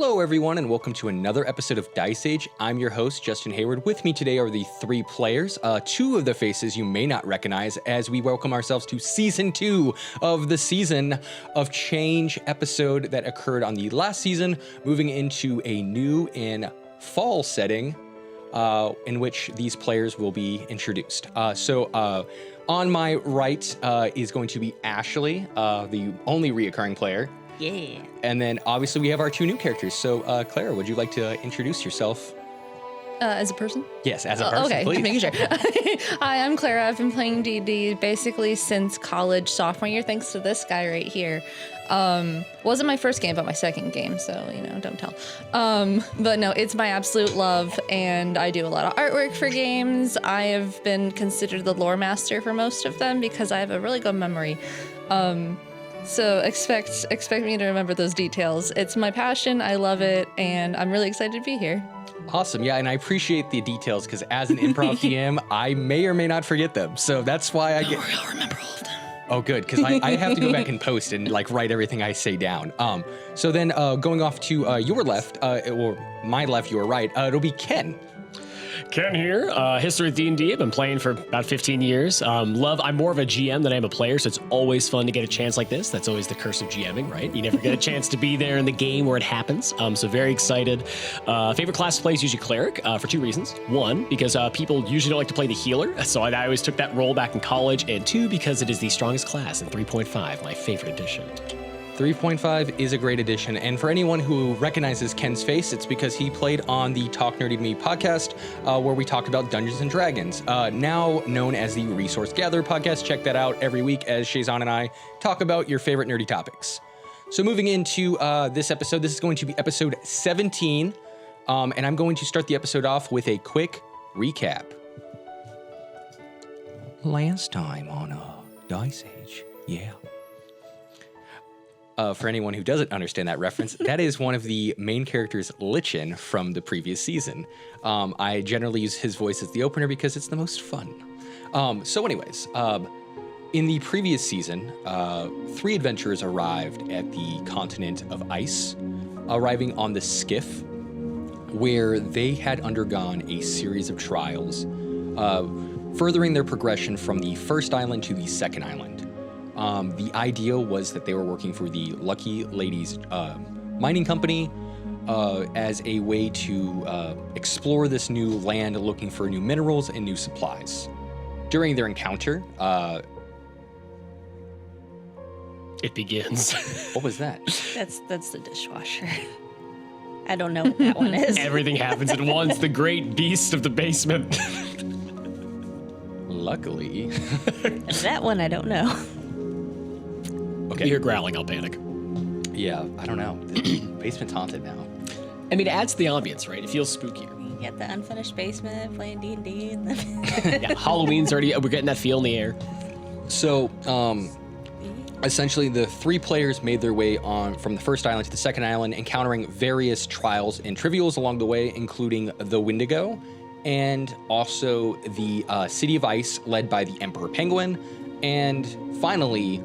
Hello, everyone, and welcome to another episode of Dice Age. I'm your host, Justin Hayward. With me today are the three players, two of the faces you may not recognize, as we welcome ourselves to Season 2 of the Season of Change episode that occurred on the last season, moving into a new and fall setting in which these players will be introduced. On my right is going to be Ashleigh, the only reoccurring player. Yeah. And then obviously we have our two new characters. So Clara, would you like to introduce yourself? As a person? Yes, as a person, okay, please. just making sure. Hi, I'm Clara. I've been playing D&D basically since college sophomore year, thanks to this guy right here. Wasn't my first game, but my second game, so, don't tell. But no, it's my absolute love, and I do a lot of artwork for games. I have been considered the lore master for most of them because I have a really good memory. So expect me to remember those details. It's my passion, I love it, and I'm really excited to be here. Awesome, yeah, and I appreciate the details because as an improv DM, I may or may not forget them. So that's why I I'll remember all of them. Oh, good, because I have to go back and post and write everything I say down. So then going off to your left, or my left, your right, it'll be Ken. Ken here, history of D&D. I've been playing for about 15 years. I'm more of a GM than I am a player, so it's always fun to get a chance like this. That's always the curse of GMing, right? You never get a chance to be there in the game where it happens. So very excited. Favorite class to play is usually Cleric for two reasons. One, because people usually don't like to play the healer, so I always took that role back in college. And two, because it is the strongest class in 3.5, my favorite edition. 3.5 is a great addition, and for anyone who recognizes Ken's face, it's because he played on the Talk Nerdy to Me podcast, where we talked about Dungeons & Dragons, now known as the Resource Gatherer podcast. Check that out every week as Shazan and I talk about your favorite nerdy topics. So moving into this episode, this is going to be episode 17, and I'm going to start the episode off with a quick recap. Last time on Dice Age, yeah. For anyone who doesn't understand that reference, that is one of the main characters, Lichen, from the previous season. I generally use his voice as the opener because it's the most fun. So anyways, in the previous season, three adventurers arrived at the continent of Ice, arriving on the skiff, where they had undergone a series of trials, furthering their progression from the first island to the second island. The idea was that they were working for the Lucky Ladies mining company as a way to explore this new land, looking for new minerals and new supplies. During their encounter, it begins. What was that? That's the dishwasher. I don't know what that one is. Everything happens at once. The great beast of the basement. Luckily. That one I don't know. Okay. You hear growling, I'll panic. Yeah, I don't know. The basement's haunted now. I mean, it adds to the ambience, right? It feels spookier. You get the unfinished basement, playing D&D. Yeah, Halloween's already, we're getting that feel in the air. So, essentially, the three players made their way on from the first island to the second island, encountering various trials and trivials along the way, including the Wendigo, and also the City of Ice, led by the Emperor Penguin, and finally,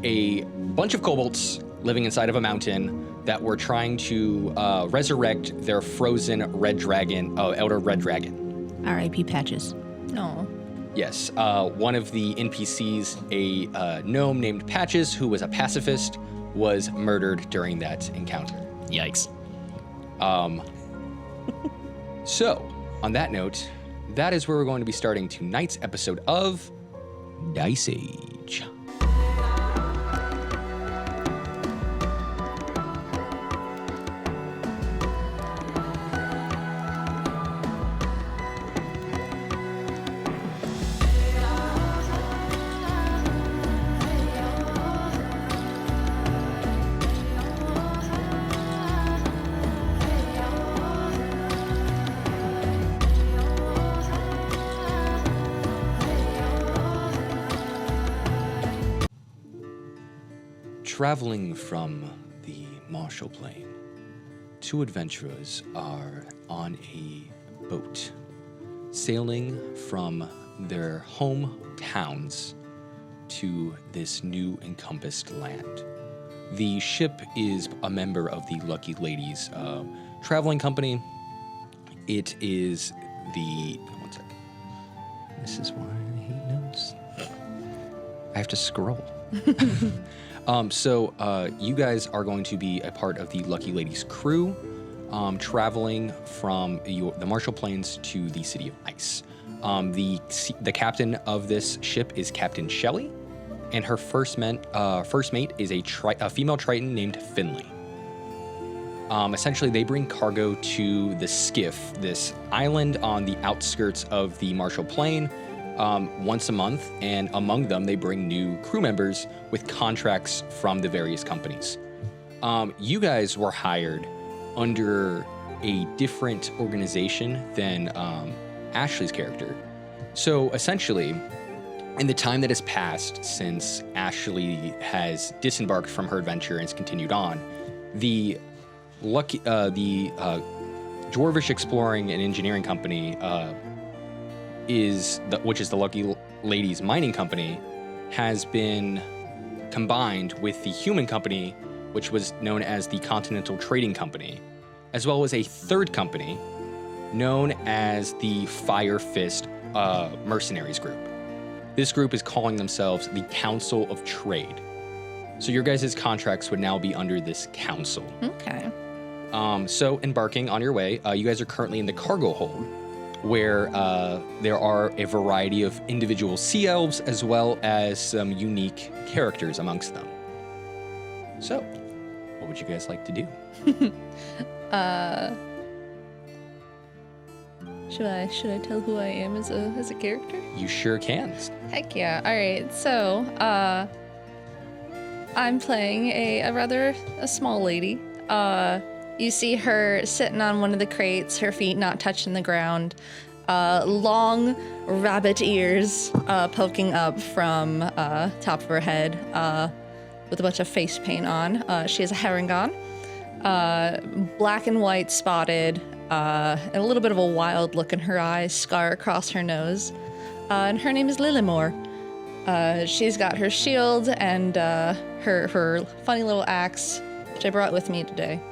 a bunch of kobolds living inside of a mountain that were trying to resurrect their frozen red dragon, elder red dragon. R.I.P. Patches. No. Yes, one of the NPCs, a gnome named Patches, who was a pacifist, was murdered during that encounter. Yikes. So, on that note, that is where we're going to be starting tonight's episode of Dice Age. Traveling from the Marshall Plain, two adventurers are on a boat, sailing from their hometowns to this new encompassed land. The ship is a member of the Lucky Ladies traveling company. It is the... One second. This is why I hate notes. I have to scroll. So you guys are going to be a part of the Lucky Ladies crew, traveling from the Marshall Plains to the City of Ice. The captain of this ship is Captain Shelley, and her first mate is a female Triton named Finley. Essentially, they bring cargo to the Skiff, this island on the outskirts of the Marshall Plain, once a month, and among them, they bring new crew members with contracts from the various companies. You guys were hired under a different organization than Ashleigh's character. So essentially, in the time that has passed since Ashleigh has disembarked from her adventure and has continued on, the Dwarvish Exploring and Engineering Company, which is the Lucky Ladies Mining Company, has been combined with the Human Company, which was known as the Continental Trading Company, as well as a third company known as the Fire Fist Mercenaries Group. This group is calling themselves the Council of Trade. So your guys' contracts would now be under this council. Okay. So embarking on your way, you guys are currently in the cargo hold, where there are a variety of individual sea elves as well as some unique characters amongst them. So, what would you guys like to do? Should I tell who I am as a character? You sure can. Heck yeah. All right. So, I'm playing a rather small lady. You see her sitting on one of the crates, her feet not touching the ground, long rabbit ears poking up from top of her head with a bunch of face paint on. She has a Harregon, black and white spotted, and a little bit of a wild look in her eyes, scar across her nose. And her name is Lilliemore. She's got her shield and her funny little axe, which I brought with me today.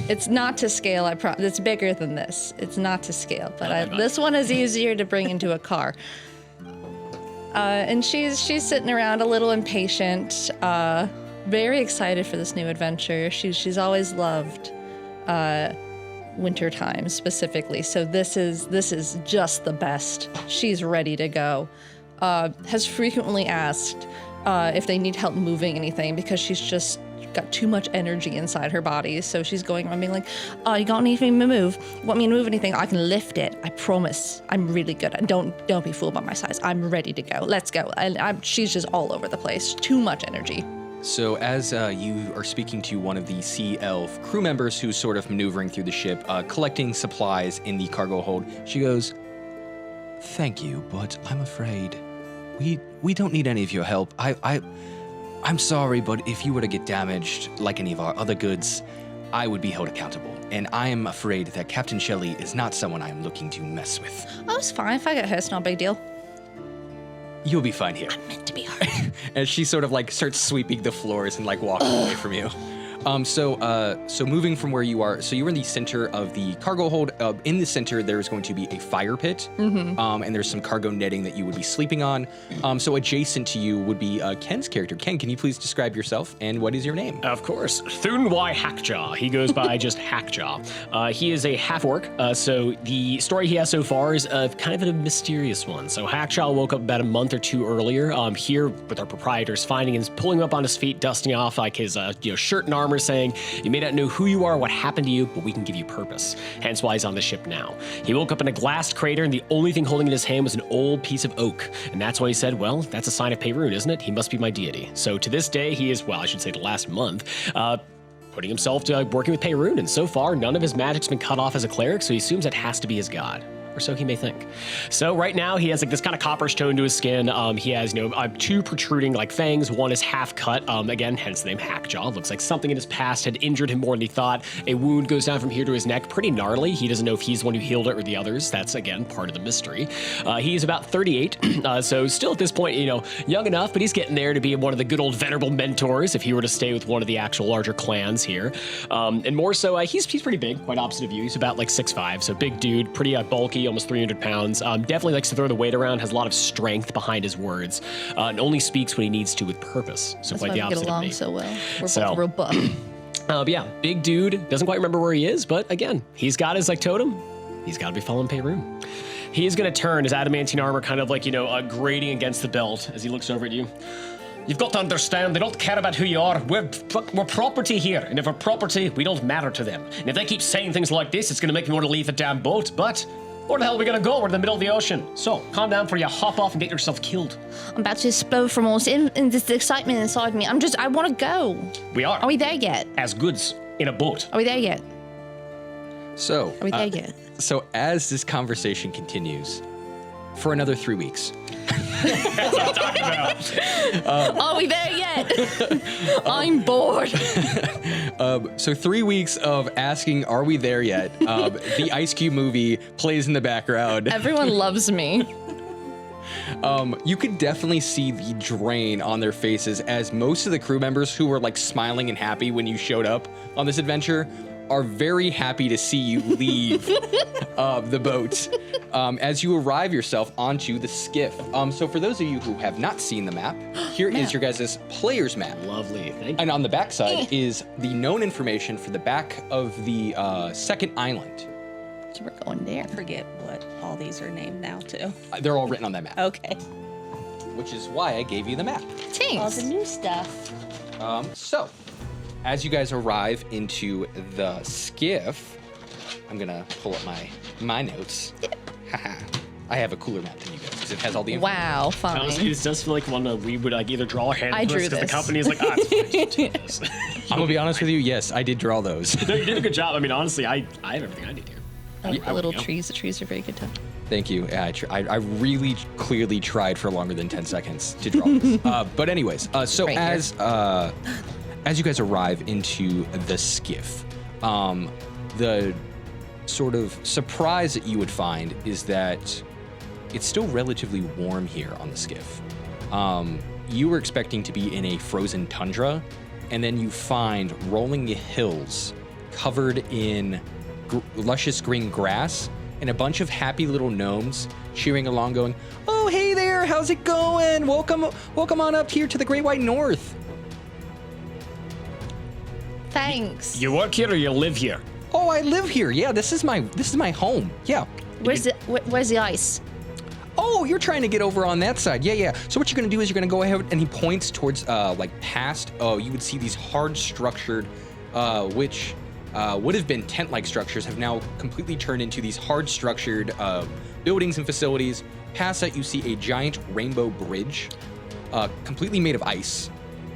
It's not to scale, it's bigger than this. It's not to scale, but this one is easier to bring into a car. And she's sitting around a little impatient, very excited for this new adventure. She's always loved winter time specifically, so this is just the best. She's ready to go. Has frequently asked if they need help moving anything because she's just got too much energy inside her body. So she's going around being like, "Oh, you got anything to move? Want me to move anything? I can lift it. I promise. I'm really good. Don't be fooled by my size. I'm ready to go. Let's go." And she's just all over the place. Too much energy. So as you are speaking to one of the Sea Elf crew members who's sort of maneuvering through the ship, collecting supplies in the cargo hold, she goes, "Thank you, but I'm afraid we don't need any of your help. I'm sorry, but if you were to get damaged like any of our other goods, I would be held accountable. And I am afraid that Captain Shelley is not someone I am looking to mess with." Oh, it's fine. If I get hurt, it's not a big deal. You'll be fine here. I'm meant to be hurt. As she sort of like starts sweeping the floors and like walking away from you. So moving from where you are, so you're in the center of the cargo hold. In the center, there's going to be a fire pit, and there's some cargo netting that you would be sleeping on. So adjacent to you would be Ken's character. Ken, can you please describe yourself and what is your name? Of course, Thun Y Hackjaw. He goes by just Hackjaw. He is a half-orc, so the story he has so far is kind of a mysterious one. So Hackjaw woke up about a month or two earlier, here with our proprietors, finding him, pulling him up on his feet, dusting off like his shirt and armor, saying, "You may not know who you are or what happened to you, but we can give you purpose." Hence why he's on the ship now. He woke up in a glassed crater, and the only thing holding in his hand was an old piece of oak. And that's why he said, "Well, that's a sign of Peyrune, isn't it? He must be my deity." So to this day, he is, well, I should say the last month, putting himself to working with Peyrune. And so far, none of his magic's been cut off as a cleric, so he assumes that has to be his god. or so he may think. So right now he has like this kind of copperish tone to his skin. He has two protruding like fangs. One is half cut. Again, hence the name Hackjaw. Looks like something in his past had injured him more than he thought. A wound goes down from here to his neck, pretty gnarly. He doesn't know if he's the one who healed it or the others. That's again part of the mystery. He's about 38, so still at this point, young enough, but he's getting there to be one of the good old venerable mentors if he were to stay with one of the actual larger clans here. And more so, he's pretty big, quite opposite of you. He's about like 6'5", so big dude, pretty bulky, almost 300 pounds. Definitely likes to throw the weight around, has a lot of strength behind his words, and only speaks when he needs to with purpose. So That's quite why the we opposite get along of me. so well. We're both real buff. But yeah, big dude, doesn't quite remember where he is, but again, he's got his like totem. He's got to be following Peyroon. He is going to turn his adamantine armor kind of like, grating against the belt as he looks over at you. You've got to understand, they don't care about who you are. We're property here, and if we're property, we don't matter to them. And if they keep saying things like this, it's going to make me want to leave the damn boat. But where the hell are we going to go? We're in the middle of the ocean. So calm down before you hop off and get yourself killed. I'm about to explode from all in this excitement inside me. I want to go. We are. Are we there yet? As goods in a boat. Are we there yet? So, Are we there yet? so as this conversation continues, for another 3 weeks, That's what I'm talking about. Are we there yet? I'm bored. So 3 weeks of asking, are we there yet? The Ice Cube movie plays in the background. Everyone loves me. You could definitely see the drain on their faces as most of the crew members who were like smiling and happy when you showed up on this adventure are very happy to see you leave the boat as you arrive yourself onto the skiff. So for those of you who have not seen the map, here is your guys' player's map. Lovely, thank you. And on the backside is the known information for the back of the second island. So we're going there. I forget what all these are named now, too. They're all written on that map, Okay. which is why I gave you the map. All Thanks. the new stuff. So, as you guys arrive into the skiff, I'm gonna pull up my notes. Haha. I have a cooler map than you guys because it has all the information. Wow, fine. Honestly, it does feel like one we would like either draw a hand I drew because the this. company is like, it's fine, just do this. I'm gonna be honest with you. Yes, I did draw those. No, you did a good job. I mean, honestly, I have everything I need here. The little trees. The trees are very good too. Thank you. Yeah, I really clearly tried for longer than 10 seconds to draw this. But anyways, so Right as you guys arrive into the skiff, the sort of surprise that you would find is that it's still relatively warm here on the skiff. You were expecting to be in a frozen tundra, and then you find rolling hills covered in luscious green grass and a bunch of happy little gnomes cheering along going, "Oh, hey there, how's it going? Welcome on up here to the Great White North." Thanks. You work here or you live here? "Oh, I live here. Yeah, this is my home. Yeah." Where's the ice? "Oh, you're trying to get over on that side. Yeah. So what you're gonna do is you're gonna go ahead," and he points towards like past. Oh, you would see these hard structured, which would have been tent-like structures, have now completely turned into these hard structured buildings and facilities. Past that, you see a giant rainbow bridge, completely made of ice,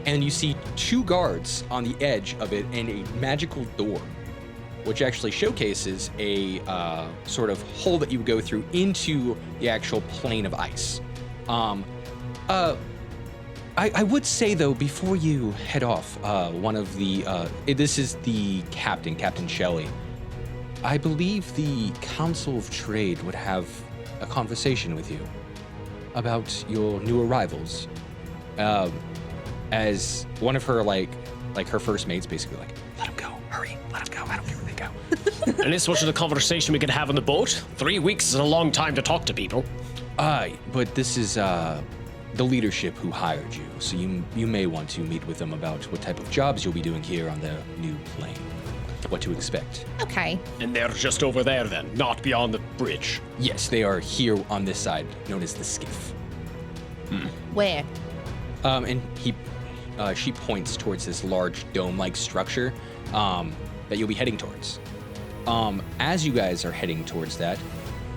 and you see two guards on the edge of it and a magical door, which actually showcases a sort of hole that you would go through into the actual plane of ice. I would say, though, before you head off, one of the, this is the captain, Captain Shelley. I believe the Council of Trade would have a conversation with you about your new arrivals. As one of her, like her first mates basically like, "Let him go, hurry, let him go, I don't care where they go." And this was the conversation we could have on the boat? 3 weeks is a long time to talk to people. But this is the leadership who hired you, so you may want to meet with them about what type of jobs you'll be doing here on the new plane, what to expect. Okay. And they're just over there then, not beyond the bridge. Yes, they are here on this side, known as the skiff. Where? And she points towards this large dome-like structure that you'll be heading towards. As you guys are heading towards that,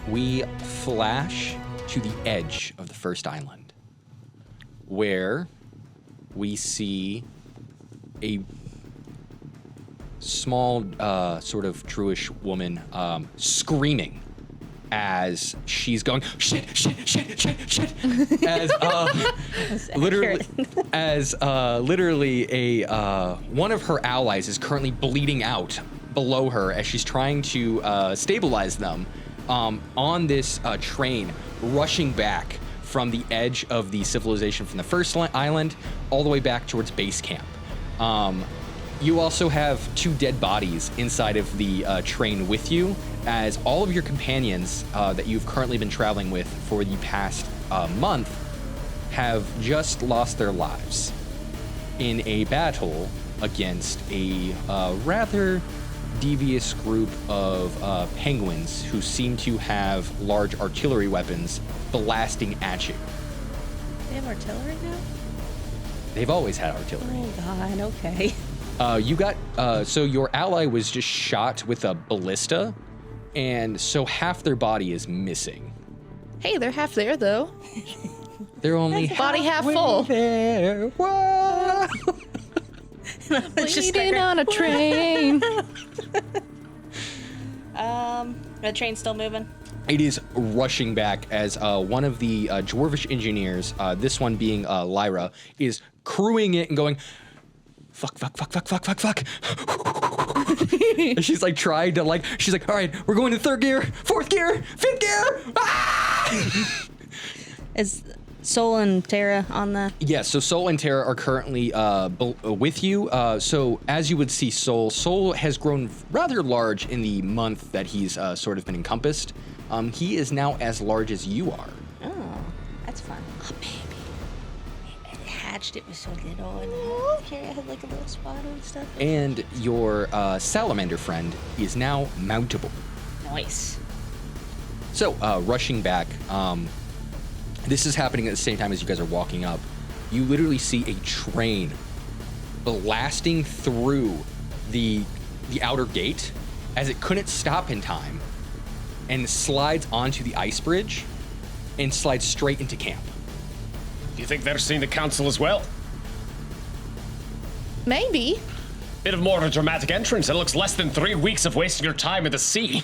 we flash to the edge of the first island, where we see a small, sort of Druish woman screaming as she's going shit, as literally a one of her allies is currently bleeding out below her as she's trying to stabilize them on this train rushing back from the edge of the civilization from the first island all the way back towards base camp. You also have 2 dead bodies inside of the train with you, as all of your companions that you've currently been traveling with for the past month have just lost their lives in a battle against a rather devious group of penguins who seem to have large artillery weapons blasting at you. They have artillery now? They've always had artillery. Oh, God, okay. So your ally was just shot with a ballista, and so half their body is missing. Hey, they're half there though. They're only Body half full. there. Whoa. Bleeding on a train. The train's still moving. It is rushing back as one of the dwarvish engineers, this one being Lyra, is crewing it and going, fuck. And she's like trying to she's like, all right, we're going to 3rd gear, 4th gear, 5th gear. Ah! Is Sol and Tara on the... Yeah, so Sol and Tara are currently with you. So as you would see, Sol has grown rather large in the month that he's sort of been encompassed. He is now as large as you are. Oh, that's fun. Oh, baby. It hatched, it was so little, and here I had like a little spot and stuff. And your salamander friend is now mountable. Nice. So, rushing back, this is happening at the same time as you guys are walking up. You literally see a train blasting through the outer gate as it couldn't stop in time and slides onto the ice bridge and slides straight into camp. Do you think they're seeing the council as well? Maybe. Bit of more of a dramatic entrance. It looks less than 3 weeks of wasting your time at the sea.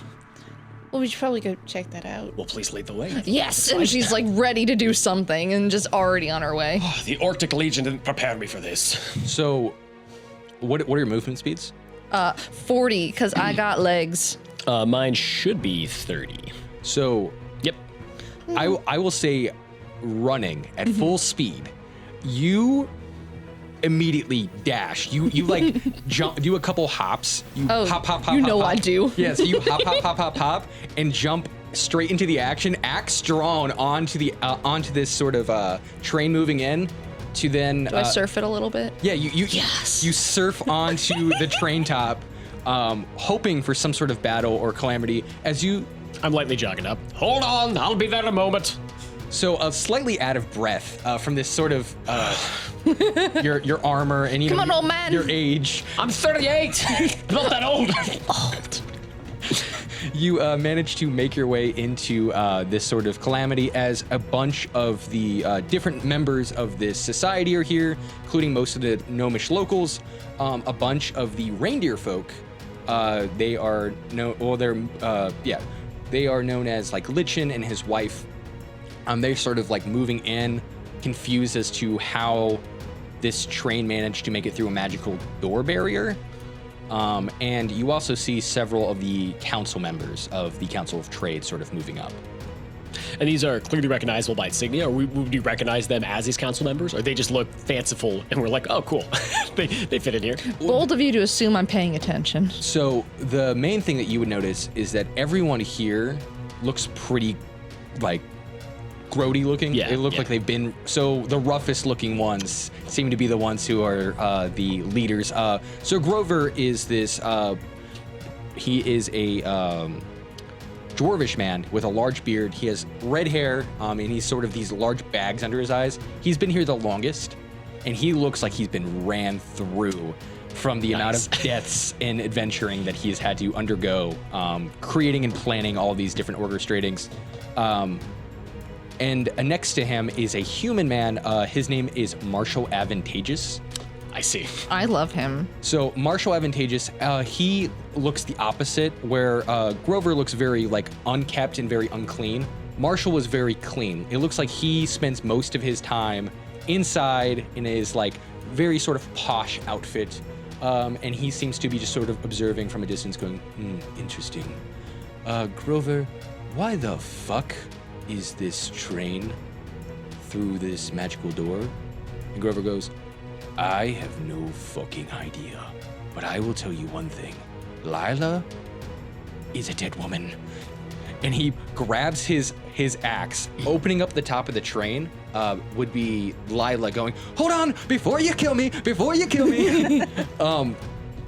Well, we should probably go check that out. Well, please lead the way. Yes, and she's like ready to do something and just already on her way. The Arctic Legion didn't prepare me for this. So, what are your movement speeds? 40, because I got legs. Mine should be 30. So, Yep. I will say running at full speed, you immediately dash. You like jump, do a couple hops. You hop. You know hop. I do. Yeah, so you hop, and jump straight into the action. Axe drawn onto this sort of train moving in. To then Do I surf it a little bit? Yeah, you Yes. surf onto the train top, hoping for some sort of battle or calamity as you. I'm lightly jogging up. Hold on, I'll be there in a moment. So slightly out of breath from this sort of your armor and Come on, old man. your age. I'm 38. Not that old. Old. You manage to make your way into this sort of calamity as a bunch of the different members of this society are here, including most of the gnomish locals, a bunch of the reindeer folk. They are they are known as like Lichen and his wife. They're sort of like moving in, confused as to how this train managed to make it through a magical door barrier. And you also see several of the council members of the Council of Trade sort of moving up. And these are clearly recognizable by insignia, or would you recognize them as these council members? Or they just look fanciful and we're like, oh, cool. they fit in here. Bold of you to assume I'm paying attention. So the main thing that you would notice is that everyone here looks pretty like grody looking. Yeah, It looked yeah. like they've been, so the roughest looking ones seem to be the ones who are the leaders. So Grover is this, he is a dwarvish man with a large beard. He has red hair, and he's sort of these large bags under his eyes. He's been here the longest, and he looks like he's been ran through from the amount of deaths and adventuring that he has had to undergo, creating and planning all these different orchestratings. And next to him is a human man. His name is Marshall Advantageous. I see. I love him. So Marshall Advantageous, he looks the opposite, where Grover looks very like unkept and very unclean. Marshall was very clean. It looks like he spends most of his time inside in his like very sort of posh outfit, and he seems to be just sort of observing from a distance, going, interesting. Grover, why the fuck is this train through this magical door? And Grover goes, I have no fucking idea, but I will tell you one thing. Lila is a dead woman. And he grabs his axe, opening up the top of the train, would be Lila going, hold on, before you kill me.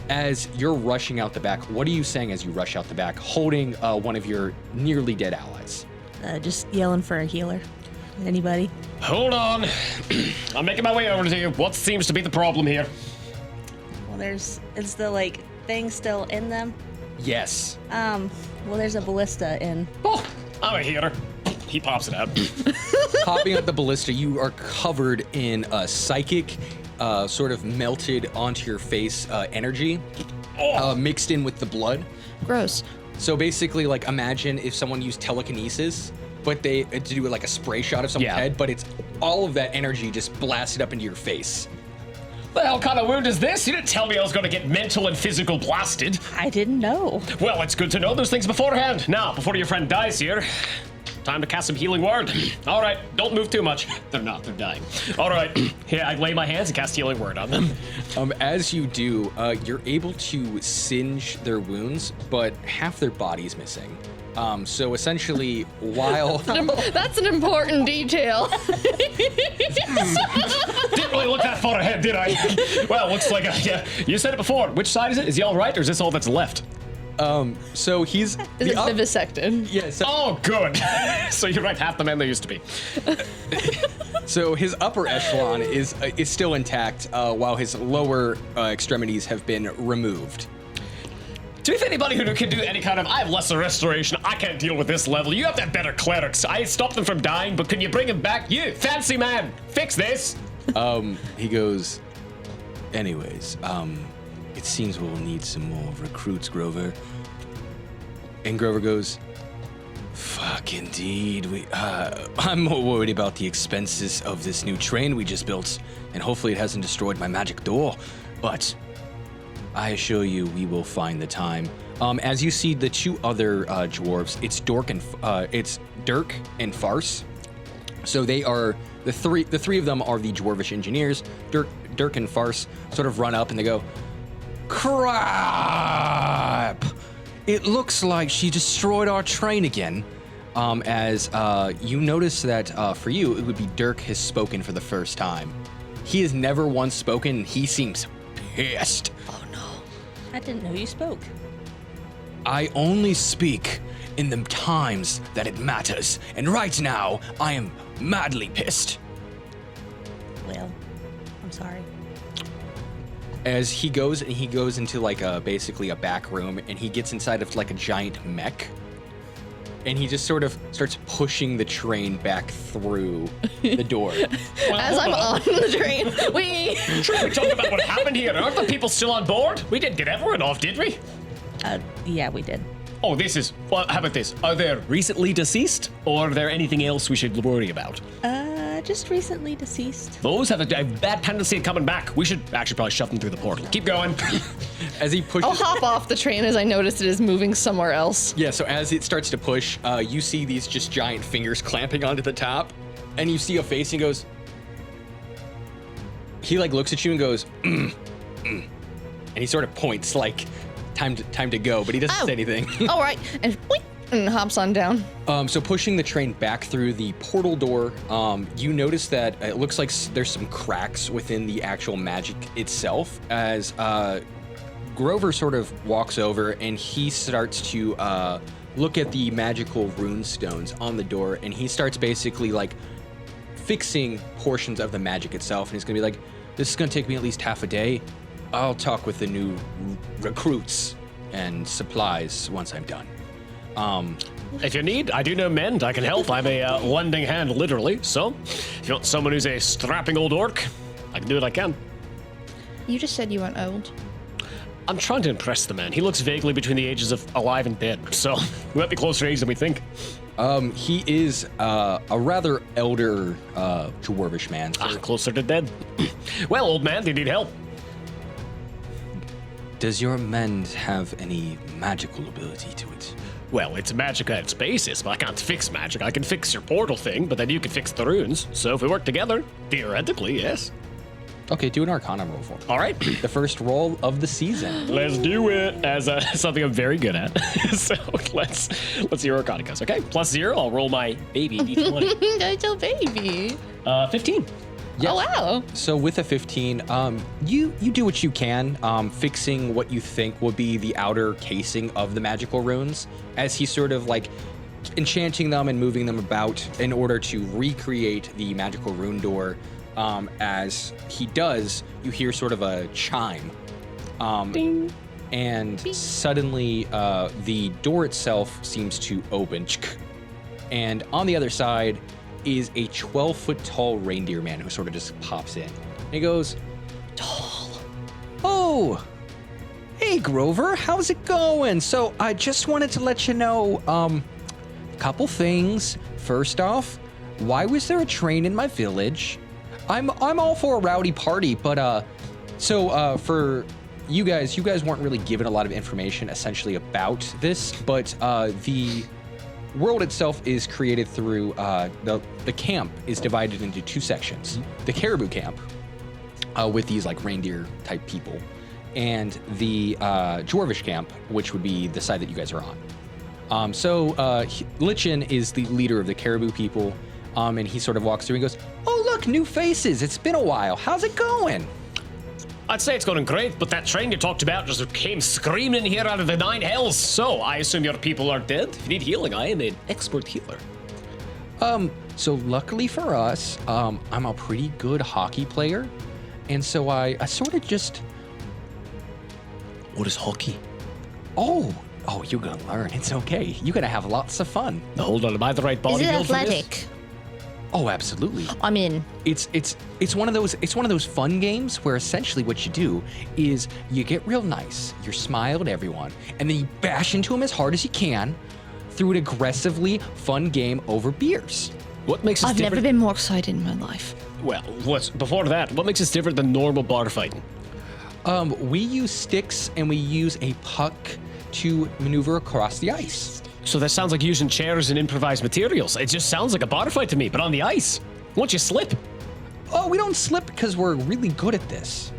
As you're rushing out the back, what are you saying as you rush out the back, holding one of your nearly dead allies? Just yelling for a healer. Anybody? Hold on. I'm making my way over to you. What seems to be the problem here? Well, is the like thing still in them? Yes. Well, there's a ballista in. Oh, I'm a healer. He pops it out. Popping up the ballista, you are covered in psychic, sort of melted onto your face energy, mixed in with the blood. Gross. So basically, like, imagine if someone used telekinesis, but they to do like a spray shot of someone's head, but it's all of that energy just blasted up into your face. The hell kind of wound is this? You didn't tell me I was going to get mental and physical blasted. I didn't know. Well, it's good to know those things beforehand. Now, before your friend dies here, time to cast some healing word. All right, don't move too much. They're not, they're dying. All right, here, I lay my hands and cast healing word on them. As you do, you're able to singe their wounds, but half their body's missing. So essentially, while... That's an important detail. Didn't really look that far ahead, did I? Well, looks like, yeah, you said it before. Which side is it? Is he all right, or is this all that's left? So he's... Is it vivisected? Yeah, so... Oh, good. So you're right, half the men there used to be. So his upper echelon is still intact, while his lower extremities have been removed. To be fair, anybody who can do any kind of, I have lesser restoration, I can't deal with this level. You have to have better clerics. I stopped them from dying, but can you bring them back? You, fancy man, fix this. He goes, anyways, it seems we'll need some more recruits, Grover. And Grover goes, fuck indeed. I'm more worried about the expenses of this new train we just built, and hopefully it hasn't destroyed my magic door. But I assure you, we will find the time. As you see the two other dwarves, it's Dirk and Farce. So they are the three of them are the dwarvish engineers. Dirk and Farce sort of run up and they go, crap! It looks like she destroyed our train again. As you notice that for you, it would be Dirk has spoken for the first time. He has never once spoken, and he seems pissed. Oh no. I didn't know you spoke. I only speak in the times that it matters, and right now, I am madly pissed. Well, I'm sorry. As he goes into like basically a back room, and he gets inside of like a giant mech, and he just sort of starts pushing the train back through the door. As I'm on the train, Should we talk about what happened here? Aren't the people still on board? We didn't get everyone off, did we? Yeah, we did. Oh, well, how about this? Are they recently deceased, or are there anything else we should worry about? Just recently deceased. Those have a bad tendency of coming back. We should actually probably shove them through the portal. Keep going. As he pushes... I'll hop off the train as I notice it is moving somewhere else. Yeah, so as it starts to push, you see these just giant fingers clamping onto the top, and you see a face and he goes... He like looks at you and goes, And he sort of points like, time to go, but he doesn't say anything. All right, and hops on down. So pushing the train back through the portal door, you notice that it looks like there's some cracks within the actual magic itself as Grover sort of walks over and he starts to look at the magical rune stones on the door, and he starts basically like fixing portions of the magic itself, and he's gonna be like, this is gonna take me at least half a day. I'll talk with the new recruits and supplies once I'm done. If you need, I do know mend. I can help. I'm a lending hand, literally. So, if you want someone who's a strapping old orc, I can do what I can. You just said you weren't old. I'm trying to impress the man. He looks vaguely between the ages of alive and dead, so we might be closer age than we think. He is a rather elder dwarvish man. Ah, closer to dead. Well, old man, do you need help? Does your mend have any magical ability to it? Well, it's magic at its basis, but I can't fix magic. I can fix your portal thing, but then you can fix the runes. So if we work together, theoretically, yes. Okay, do an Arcana roll for me. All right. The first roll of the season. Let's do it as something I'm very good at. So let's see your Arcana goes. Okay, +0. I'll roll my baby d20. Little baby. 15. Yeah. Oh, wow. So with a 15, you do what you can, fixing what you think will be the outer casing of the magical runes, as he's sort of like enchanting them and moving them about in order to recreate the magical rune door. As he does, you hear sort of a chime. Ding. And suddenly the door itself seems to open. And on the other side is a 12-foot tall reindeer man who sort of just pops in. And he goes, tall. Oh, hey Grover, how's it going? So I just wanted to let you know a couple things. First off, why was there a train in my village? I'm all for a rowdy party, but for you guys weren't really given a lot of information essentially about this, but the world itself is created through the camp is divided into two sections. The caribou camp with these like reindeer type people, and the dwarvish camp, which would be the side that you guys are on. Lichen is the leader of the caribou people. And he sort of walks through and goes, oh, look, new faces. It's been a while. How's it going? I'd say it's going great, but that train you talked about just came screaming here out of the 9 hells. So I assume your people are dead. If you need healing, I am an expert healer. So luckily for us, I'm a pretty good hockey player. And so I sort of just... What is hockey? Oh, you're going to learn. It's okay. You're going to have lots of fun. Now, hold on, am I the right body Is it build for this? athletic? Oh, absolutely. I'm in. It's one of those fun games where essentially what you do is you get real nice, you smile at everyone, and then you bash into them as hard as you can through an aggressively fun game over beers. What makes us I've different? never been more excited in my life. Well, before that, what makes us different than normal bar fighting? We use sticks and we use a puck to maneuver across the ice. So that sounds like using chairs and improvised materials. It just sounds like a bar fight to me, but on the ice. Won't you slip? Oh, we don't slip because we're really good at this.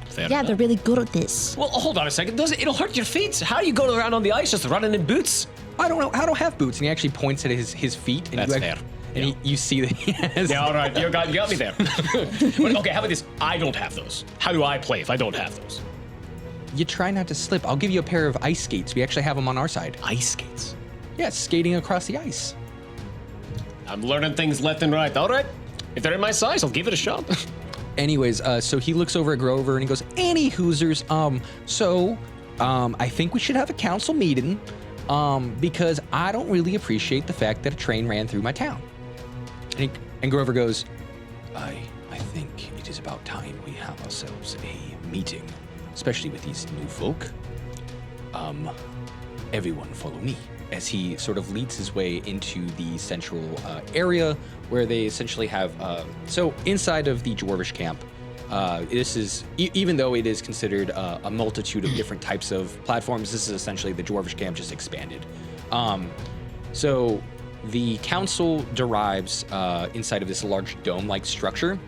Fair Yeah, enough. they're really good at this. Well, hold on a second. It'll hurt your feet. How do you go around on the ice just running in boots? I don't know. I don't have boots. And he actually points at his feet. And That's you fair. And you see that he has... Yeah, all right. You got me there. But, okay, how about this? I don't have those. How do I play if I don't have those? You try not to slip. I'll give you a pair of ice skates. We actually have them on our side. Ice skates. Yeah, skating across the ice. I'm learning things left and right. All right. If they're in my size, I'll give it a shot. Anyways, so he looks over at Grover and he goes, "Any Hoosers, I think we should have a council meeting, because I don't really appreciate the fact that a train ran through my town." And Grover goes, I think it is about time we have ourselves a meeting, especially with these new folk. Everyone follow me. As he sort of leads his way into the central area where they essentially have... so inside of the Dwarvish camp, this is, even though it is considered a multitude of different types of platforms, this is essentially the Dwarvish camp just expanded. So the council derives inside of this large dome-like structure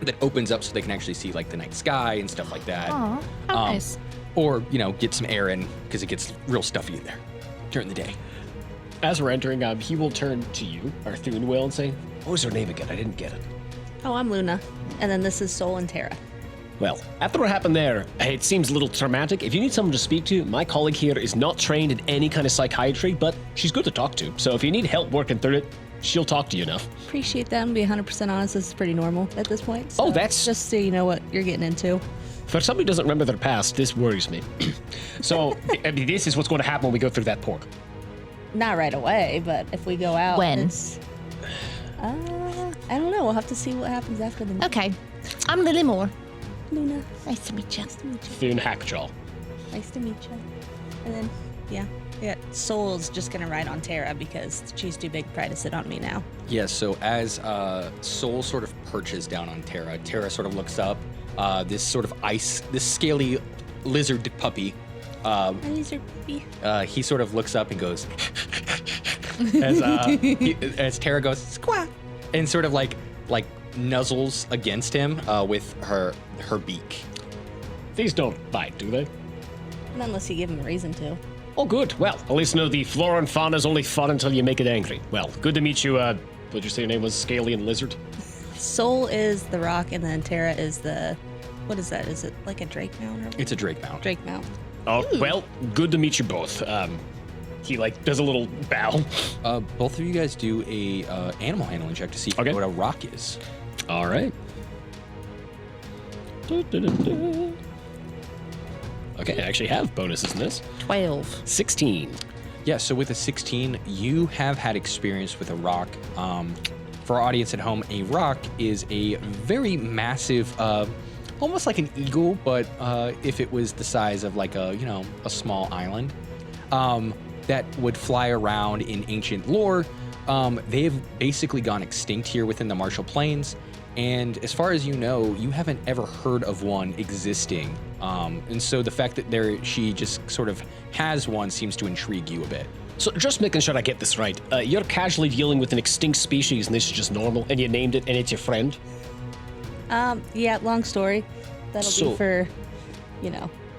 that opens up so they can actually see like the night sky and stuff like that. Aw, how nice. Or, get some air in because it gets real stuffy in there during the day. As we're entering, he will turn to you, Arthune will, and say, what was her name again? I didn't get it. Oh, I'm Luna. And then this is Sol and Tara. Well, after what happened there, it seems a little traumatic. If you need someone to speak to, my colleague here is not trained in any kind of psychiatry, but she's good to talk to. So if you need help working through it, she'll talk to you enough. Appreciate that. I'm be 100% honest. This is pretty normal at this point. So That's... just so you know what you're getting into. For somebody who doesn't remember their past, this worries me. So, this is what's going to happen when we go through that portal. Not right away, but if we go out... When? I don't know. We'll have to see what happens after the... Okay. I'm Lilliemore. Luna. Nice to meet you. Nice to meet you. Thune Hackjaw. Nice to meet you. And then, yeah. Soul's just gonna ride on Tara because she's too big probably to sit on me now. Yeah, so as Soul sort of perches down on Tara, Tara sort of looks up. This sort of this scaly lizard puppy. My lizard puppy. He sort of looks up and goes, as Tara goes, squawk, and sort of like nuzzles against him with her beak. These don't bite, do they? Not unless you give him a reason to. Oh, good. Well, at least know the flora and fauna is only fun until you make it angry. Well, good to meet you. What did you say your name was? Scaly and Lizard? Soul is the rock, and then Tara is the... What is that? Is it like a Drake Mount? It's a Drake Mount. Drake Mount. Oh, well, good to meet you both. He, does a little bow. Both of you guys do a animal handling check to see Okay. what a rock is. All right. Okay, I actually have bonuses in this. 12. 16. Yeah, so with a 16, you have had experience with a rock. For our audience at home, a rock is a very massive, almost like an eagle, but if it was the size of like a small island, that would fly around in ancient lore. They've basically gone extinct here within the Marshall Plains. And as far as you know, you haven't ever heard of one existing. And so the fact that she just sort of has one seems to intrigue you a bit. So just making sure I get this right. You're casually dealing with an extinct species and this is just normal, and you named it and it's your friend? Yeah, long story. That'll So- be for,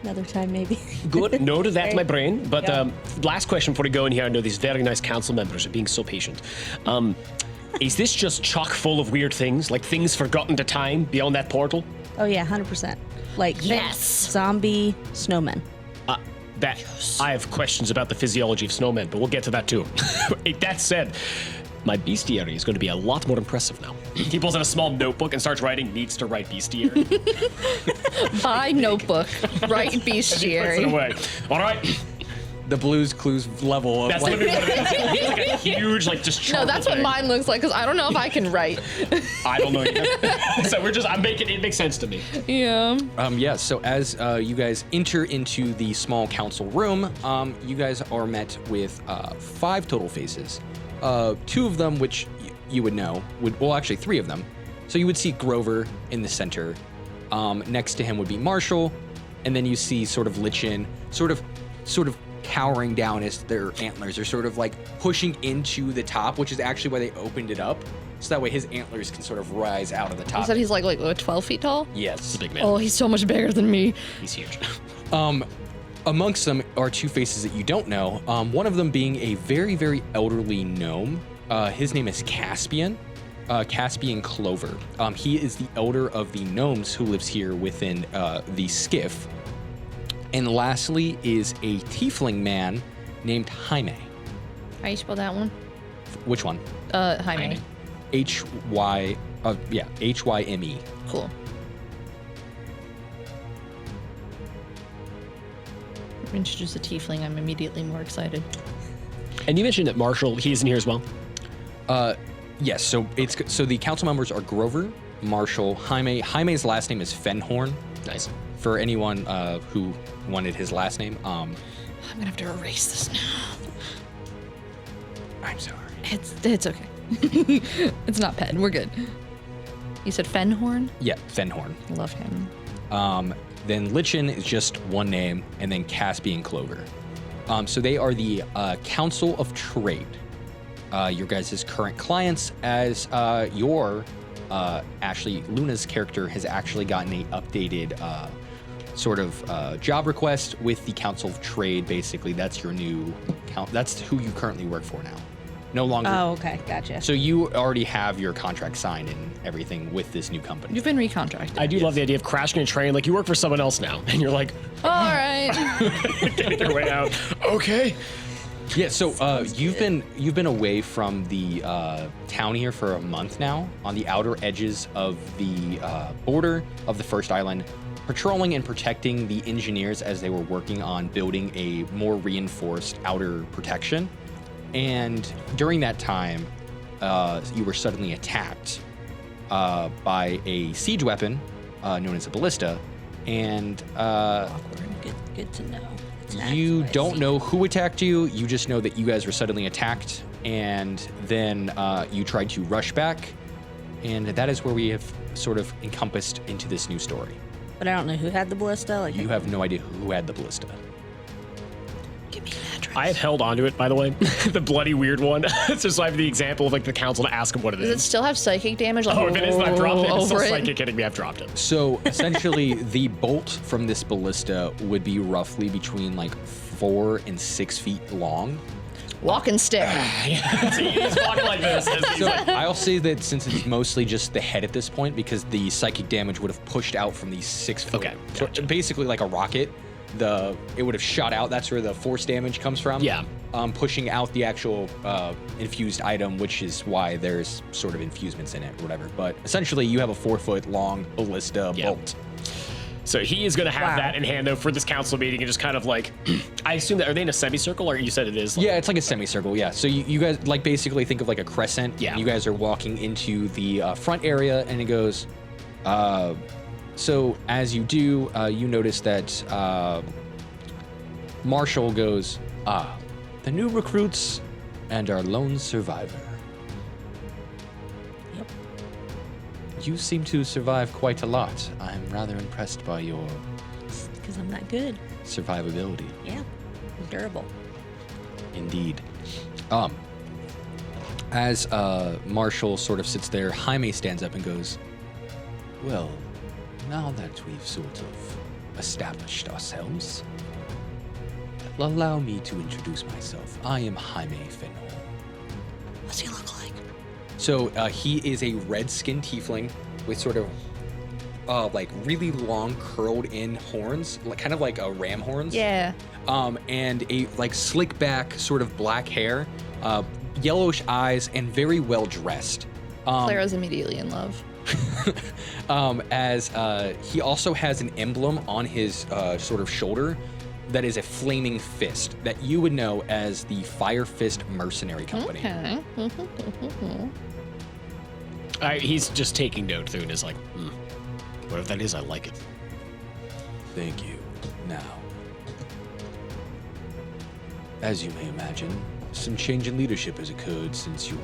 another time maybe. Good. Noted that in my brain. But Yeah. last question before we go in here. I know these very nice council members are being so patient. Is this just chock full of weird things, like things forgotten to time beyond that portal? Oh yeah, 100%. Like Yes. zombie snowmen. I have questions about the physiology of snowmen, but we'll get to that too. That said, my bestiary is going to be a lot more impressive now. He pulls out a small notebook and starts writing, needs to write bestiary. Buy notebook. Write Puts it bestiary. away. All right. The Blues Clues level of That's literally what it is. It's like a huge, just chart. No, that's what mine looks like, because I don't know if I can write. I don't know either. So it makes sense to me. Yeah. Yeah, so as you guys enter into the small council room, you guys are met with 5 total faces. 2 of them, which you would know, actually 3 of them. So you would see Grover in the center. Next to him would be Marshall, and then you see sort of Lichen, sort of cowering down as their antlers are sort of pushing into the top, which is actually why they opened it up. So that way his antlers can sort of rise out of the You top. said he's like 12 feet tall? Yes. It's a big man. Oh, he's so much bigger than me. He's huge. Amongst them are 2 faces that you don't know. One of them being a very, very elderly gnome. His name is Caspian. Caspian Clover. He is the elder of the gnomes who lives here within the skiff. And lastly is a tiefling man named Jaime. How you spell that one? Which one? Jaime. H-Y, H-Y-M-E. Cool. Introduce a tiefling, I'm immediately more excited. And you mentioned that Marshall, he's in here as well. Yes, so the council members are Grover, Marshall, Jaime. Jaime's last name is Fenhorn. Nice. For anyone who wanted his last name, I'm gonna have to erase this now. I'm sorry. It's okay. It's not Pen. We're good. You said Fenhorn? Yeah, Fenhorn. Love him. Then Lichen is just one name, and then Caspian Clover. So they are the Council of Trade. Your guys' current clients, as your Ashleigh-Luna's character has actually gotten a updated job request with the Council of Trade. Basically, that's your new that's who you currently work for now. No longer. Oh, okay, gotcha. So you already have your contract signed and everything with this new company. You've been recontracted. I do love the idea of crashing a train. You work for someone else now, and you're like, All right. getting your way out. Okay. Yeah, so you've been away from the town here for a month now, on the outer edges of the border of the first island, patrolling and protecting the engineers as they were working on building a more reinforced outer protection. And during that time, you were suddenly attacked by a siege weapon known as a ballista And Awkward. Good to know. It's not you what I don't see. know who attacked you. You just know that you guys were suddenly attacked, and then you tried to rush back, and that is where we have sort of encompassed into this new story. But I don't know who had the ballista. Like, You have no idea who had the ballista. give me an address. I have held onto it, by the way, the bloody weird one. It's just so I have the example of like the council to ask him what it Does it is. still have psychic damage? Like, Oh, if it is, then I've dropped it. If it's still over it? psychic hitting me, I've dropped it. So essentially, the bolt from this ballista would be roughly between like 4 and 6 feet long. Walking stick. See, he's walking like this. As he's So like, I'll say that since it's mostly just the head at this point, because the psychic damage would have pushed out from these 6 foot. Okay, So basically like a rocket, it would have shot out. That's where the force damage comes from. Yeah. Pushing out the actual infused item, which is why there's sort of infusements in it or whatever. But essentially, you have a 4 foot long ballista Yeah. bolt. so he is going to have Wow. that in hand though for this council meeting and just kind of like, I assume that, are they in a semicircle or you said it is? Like, Yeah, it's like a semicircle. Yeah. So you guys like basically think of like a crescent. Yeah. And you guys are walking into the front area, and it goes. So as you do, you notice that Marshall goes, the new recruits and our lone survivor. Yep. You seem to survive quite a lot. I'm rather impressed by your Because I'm not good. survivability. Yeah. I'm durable. Indeed. As Marshall sort of sits there, Jaime stands up and goes, well, now that we've sort of established ourselves, allow me to introduce myself. I am Jaime Fenhol. What's he look like? So he is a red-skinned tiefling with sort of like really long curled-in horns, like kind of like a ram horns. Yeah. And a like slick back, sort of black hair, yellowish eyes, and very well dressed. Clara's immediately in love. As he also has an emblem on his sort of shoulder that is a flaming fist that you would know as the Fire Fist Mercenary Company. Okay. He's just taking note through and is like, whatever that is, I like it. Thank you. Now, as you may imagine, some change in leadership has occurred since your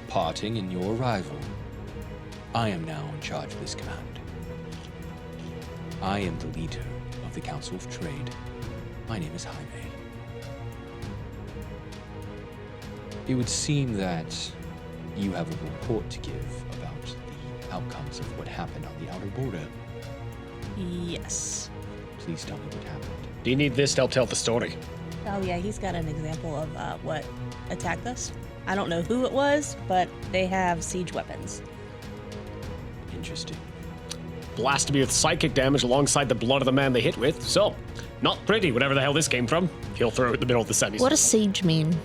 parting and your arrival. I am now in charge of this command. I am the leader of the Council of Trade. My name is Jaime. It would seem that you have a report to give about the outcomes of what happened on the outer border. Yes. Please tell me what happened. Do you need this to help tell the story? Oh, yeah, he's got an example of what attacked us. I don't know who it was, but they have siege weapons. Interesting. Blasted me with psychic damage alongside the blood of the man they hit with, so not pretty, whatever the hell this came from. He'll throw it in the middle of the semicircle. What does siege mean?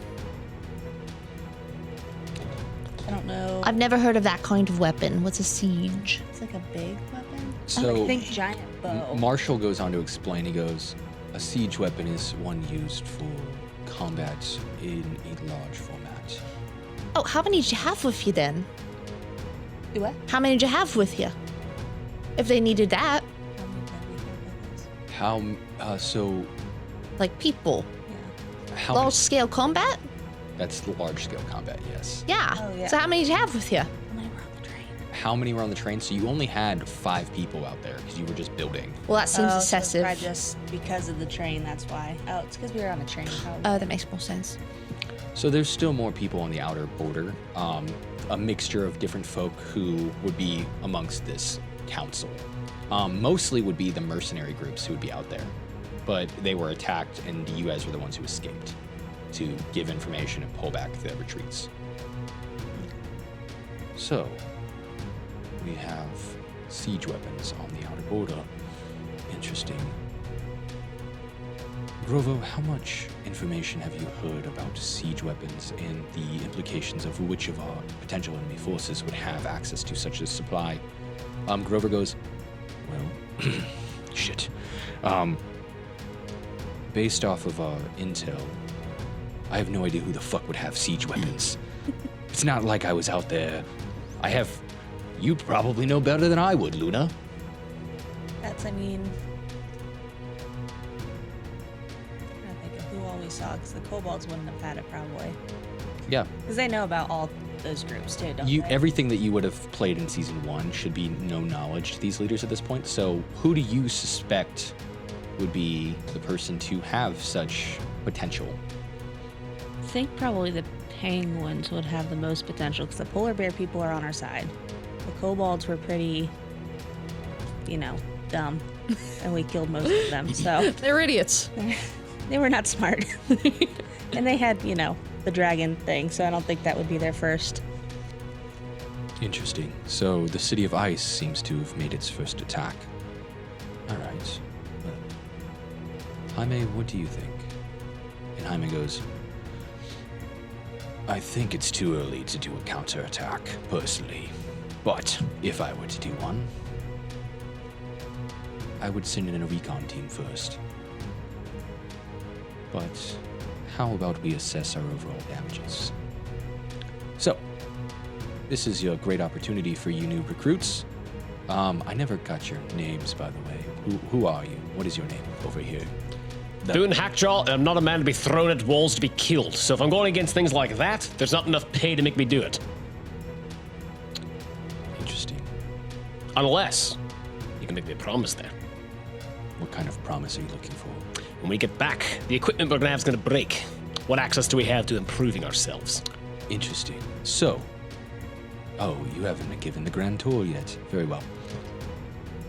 I don't know. I've never heard of that kind of weapon. What's a siege? It's like a big weapon. So- I think giant bow. Marshall goes on to explain, he goes, a siege weapon is one used for combat in a large format. Oh, how many did you have with you then? Do what? How many did you have with you? If they needed that, How many did we have weapons? So, like people. Yeah. how Large many, scale combat? that's large scale combat, yes. Yeah. Oh, yeah. So how many did you have with you? How many were on the train? How many were on the train? So you only had 5 people out there because you were just building. Well, that seems So it's excessive. probably just because of the train, that's why. Oh, it's because we were on a train. Probably. Oh, that makes more sense. So there's still more people on the outer border, a mixture of different folk who would be amongst this council. Mostly would be the mercenary groups who would be out there, but they were attacked and you guys were the ones who escaped to give information and pull back the retreats. So, we have siege weapons on the outer border. Interesting. Grovo, how much information have you heard about siege weapons and the implications of which of our potential enemy forces would have access to such a supply? Grover goes, well, shit. Based off of our intel, I have no idea who the fuck would have siege weapons. It's not like I was out there. You probably know better than I would, Luna. That's Kobolds, I mean, I'm trying to think of who all we saw, because the Kobolds wouldn't have had it probably. Yeah. Because they know about all those groups too, don't You they? everything that you would have played in season 1 should be no knowledge to these leaders at this point. So who do you suspect would be the person to have such potential? I think probably the Penguins would have the most potential, because the polar bear people are on our side. The Kobolds were pretty, dumb, and we killed most of them, so They're idiots. they were not smart. And they had, the dragon thing, so I don't think that would be their first. Interesting. So the City of Ice seems to have made its first attack. All right. Well, Jaime, what do you think? And Jaime goes, I think it's too early to do a counterattack, personally. But if I were to do one, I would send in a recon team first. But how about we assess our overall damages? So, this is a great opportunity for you new recruits. I never got your names, by the way. Who are you? What is your name over here? Doing Hackjaw, and I'm not a man to be thrown at walls to be killed. So if I'm going against things like that, there's not enough pay to make me do it. Interesting. Unless you can make me a promise there. What kind of promise are you looking for? When we get back, the equipment we're gonna have is gonna break. What access do we have to improving ourselves? Interesting. So, you haven't been given the grand tour yet. Very well.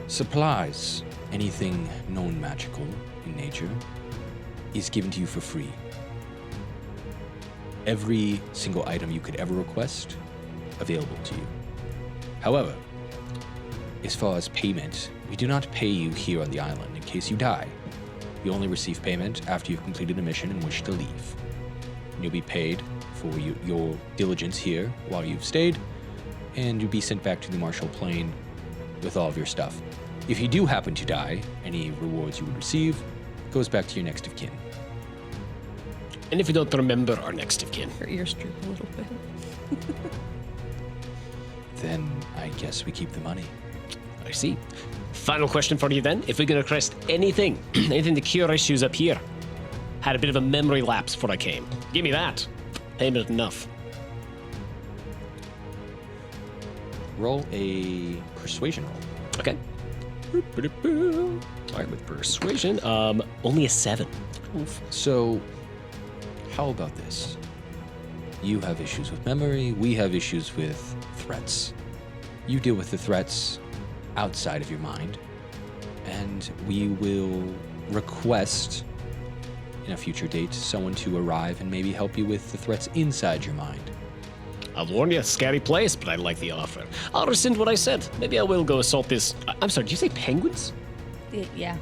Supplies, anything non-magical in nature, is given to you for free. Every single item you could ever request, available to you. However, as far as payment, we do not pay you here on the island in case you die. You only receive payment after you've completed a mission and wish to leave. You'll be paid for your diligence here while you've stayed, and you'll be sent back to the Marshall Plain with all of your stuff. If you do happen to die, any rewards you would receive goes back to your next of kin. And if we don't remember our next of kin, Your ears droop a little bit. Then I guess we keep the money. I see. Final question for you then. If we can request anything, anything to cure issues up here. Had a bit of a memory lapse before I came. Give me that. Payment enough. Roll a persuasion roll. Okay. All right, with persuasion, only a 7. Oof. So, how about this? You have issues with memory, we have issues with threats. You deal with the threats outside of your mind, and we will request in a future date someone to arrive and maybe help you with the threats inside your mind. I'll warn you, scary place, but I like the offer. I'll rescind what I said. Maybe I will go assault this. I'm sorry, did you say penguins? Yeah.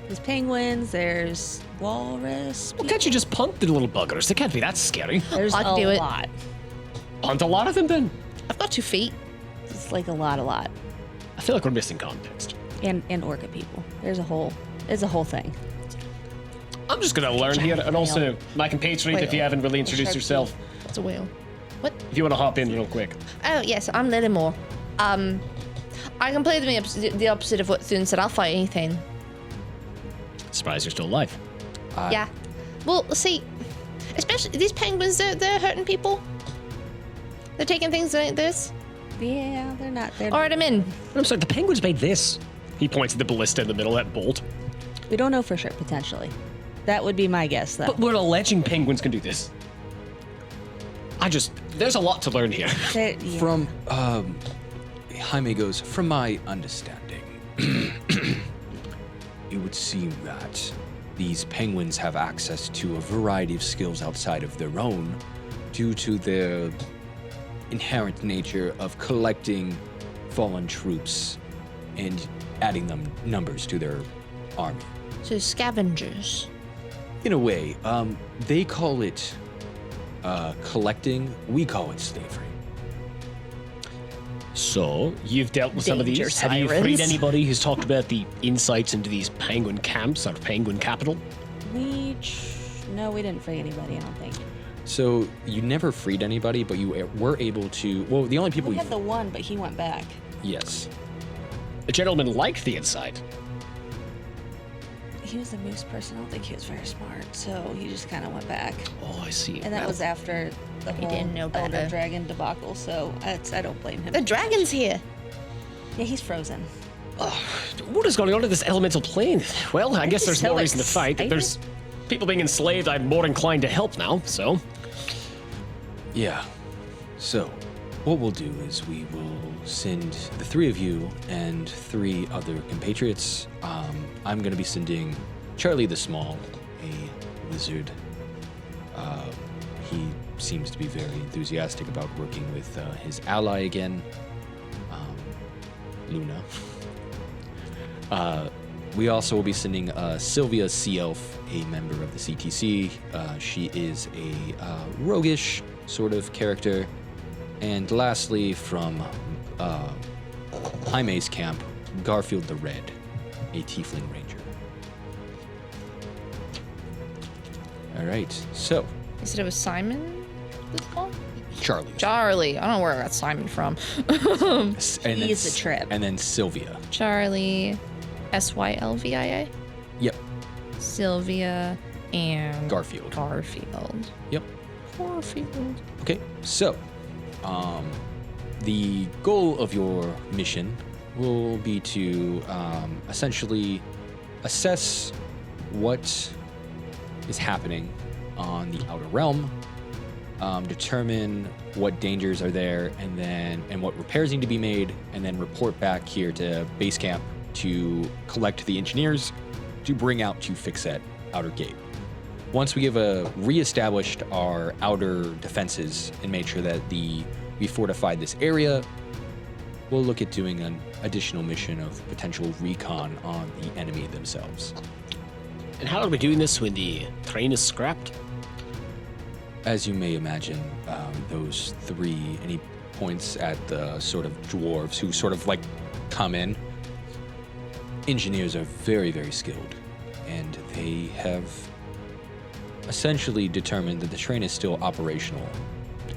There's penguins, there's walrus. Well, can't you just punt the little buggers? They can't be that scary. There's I a can do it. lot. Punt a lot of them then. I've got 2 feet. It's like a lot. I feel like we're missing context. And orca people. It's a whole thing. I'm just gonna learn here, and also my compatriot, if you haven't really introduced yourself, It's a whale. What? if you want to hop in real quick. Oh, yes, I'm Lilliemore. I can play the opposite of what Thune said. I'll fight anything. Surprised you're still alive. Yeah. Well, see, especially these penguins, they're hurting people. They're taking things like this. Yeah, they're not. All right, I'm in. I'm sorry, the penguins made this. He points at the ballista in the middle of that bolt. We don't know for sure, potentially. That would be my guess, though. But we're alleging penguins can do this. There's a lot to learn here. Yeah. From, Jaime goes, from my understanding, it would seem that these penguins have access to a variety of skills outside of their own due to their inherent nature of collecting fallen troops and adding them numbers to their army. So scavengers. In a way, they call it collecting, we call it slavery. So, you've dealt with some of Danger these. Have you sirens. freed anybody who's talked about the insights into these penguin camps or penguin capital? No, we didn't free anybody, I don't think. So you never freed anybody, but you were able to. Well, the only people We you. had the one, but he went back. Yes. The gentleman liked the insight. he was the moose person. I don't think he was very smart, so he just kind of went back. Oh, I see. And that was after the whole didn't know Elder better. Dragon debacle, so I don't blame him. The dragon's here. Yeah, he's frozen. What is going on in this elemental plane? Well, I guess there's so more reason to fight. excited. There's people being enslaved. I'm more inclined to help now, so. Yeah. So, what we'll do is we will send the 3 of you and 3 other compatriots. I'm going to be sending Charlie the Small, a wizard. He seems to be very enthusiastic about working with his ally again, Luna. We also will be sending Sylvia Sea Elf, a member of the CTC. She is a roguish sort of character. And lastly, from Jaime's camp, Garfield the Red, a tiefling ranger. All right, so You said it was Simon this one? Charlie. Charlie. I don't know where I got Simon from. And He's the trip. And then Sylvia. Charlie, Sylvia, Yep. Sylvia, and Garfield. Garfield. Yep. Garfield. Okay, so the goal of your mission will be to essentially assess what is happening on the outer realm, determine what dangers are there, and what repairs need to be made, and then report back here to base camp to collect the engineers to bring out to fix that outer gate. Once we have reestablished our outer defenses and made sure that we fortified this area, we'll look at doing an additional mission of potential recon on the enemy themselves. And how are we doing this when the train is scrapped? As you may imagine, those 3, and he points at the sort of dwarves who sort of like come in. Engineers are very, very skilled, and they have essentially determined that the train is still operational.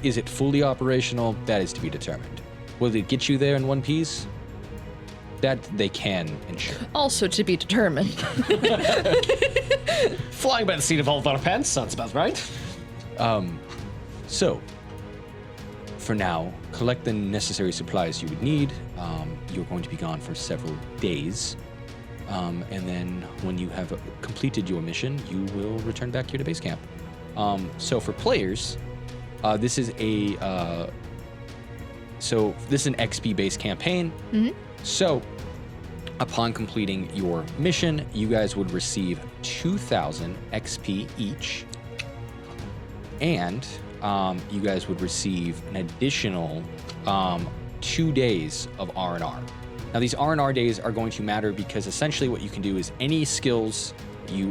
Is it fully operational? That is to be determined. Will it get you there in one piece? That they can ensure. Also to be determined. Flying by the seat of all of our pants sounds about right. So, for now, collect the necessary supplies you would need. You're going to be gone for several days. And then when you have completed your mission, you will return back here to base camp. So for players, this is an XP-based campaign. Mm-hmm. So upon completing your mission, you guys would receive 2,000 XP each. And you guys would receive an additional 2 days of R&R. Now, these R&R days are going to matter because essentially what you can do is any skills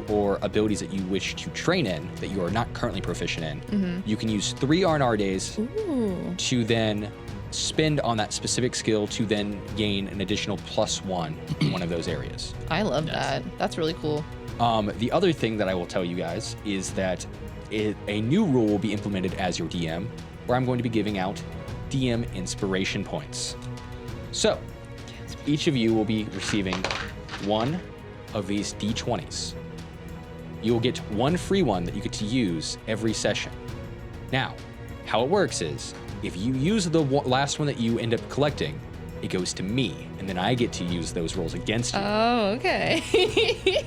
or abilities that you wish to train in that you are not currently proficient in, you can use 3 R&R days to then spend on that specific skill to then gain an additional +1 in one of those areas. I love that. That's really cool. The other thing that I will tell you guys is that a new rule will be implemented as your DM, where I'm going to be giving out DM inspiration points. So, each of you will be receiving 1 of these D20s. You will get 1 free one that you get to use every session. Now, how it works is, if you use the last one that you end up collecting, it goes to me, and then I get to use those rolls against you. Oh, okay.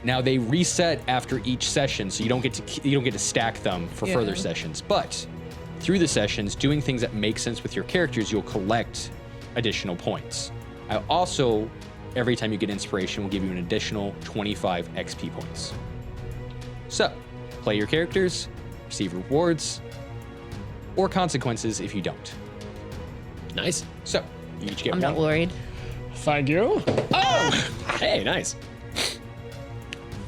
Now they reset after each session, so you don't get to stack them for further sessions. But through the sessions, doing things that make sense with your characters, you'll collect additional points. I also, every time you get inspiration, will give you an additional 25 XP points. So, play your characters, receive rewards, or consequences if you don't. Nice. So, you each get I'm one. not worried. Thank you. Oh! Hey, nice.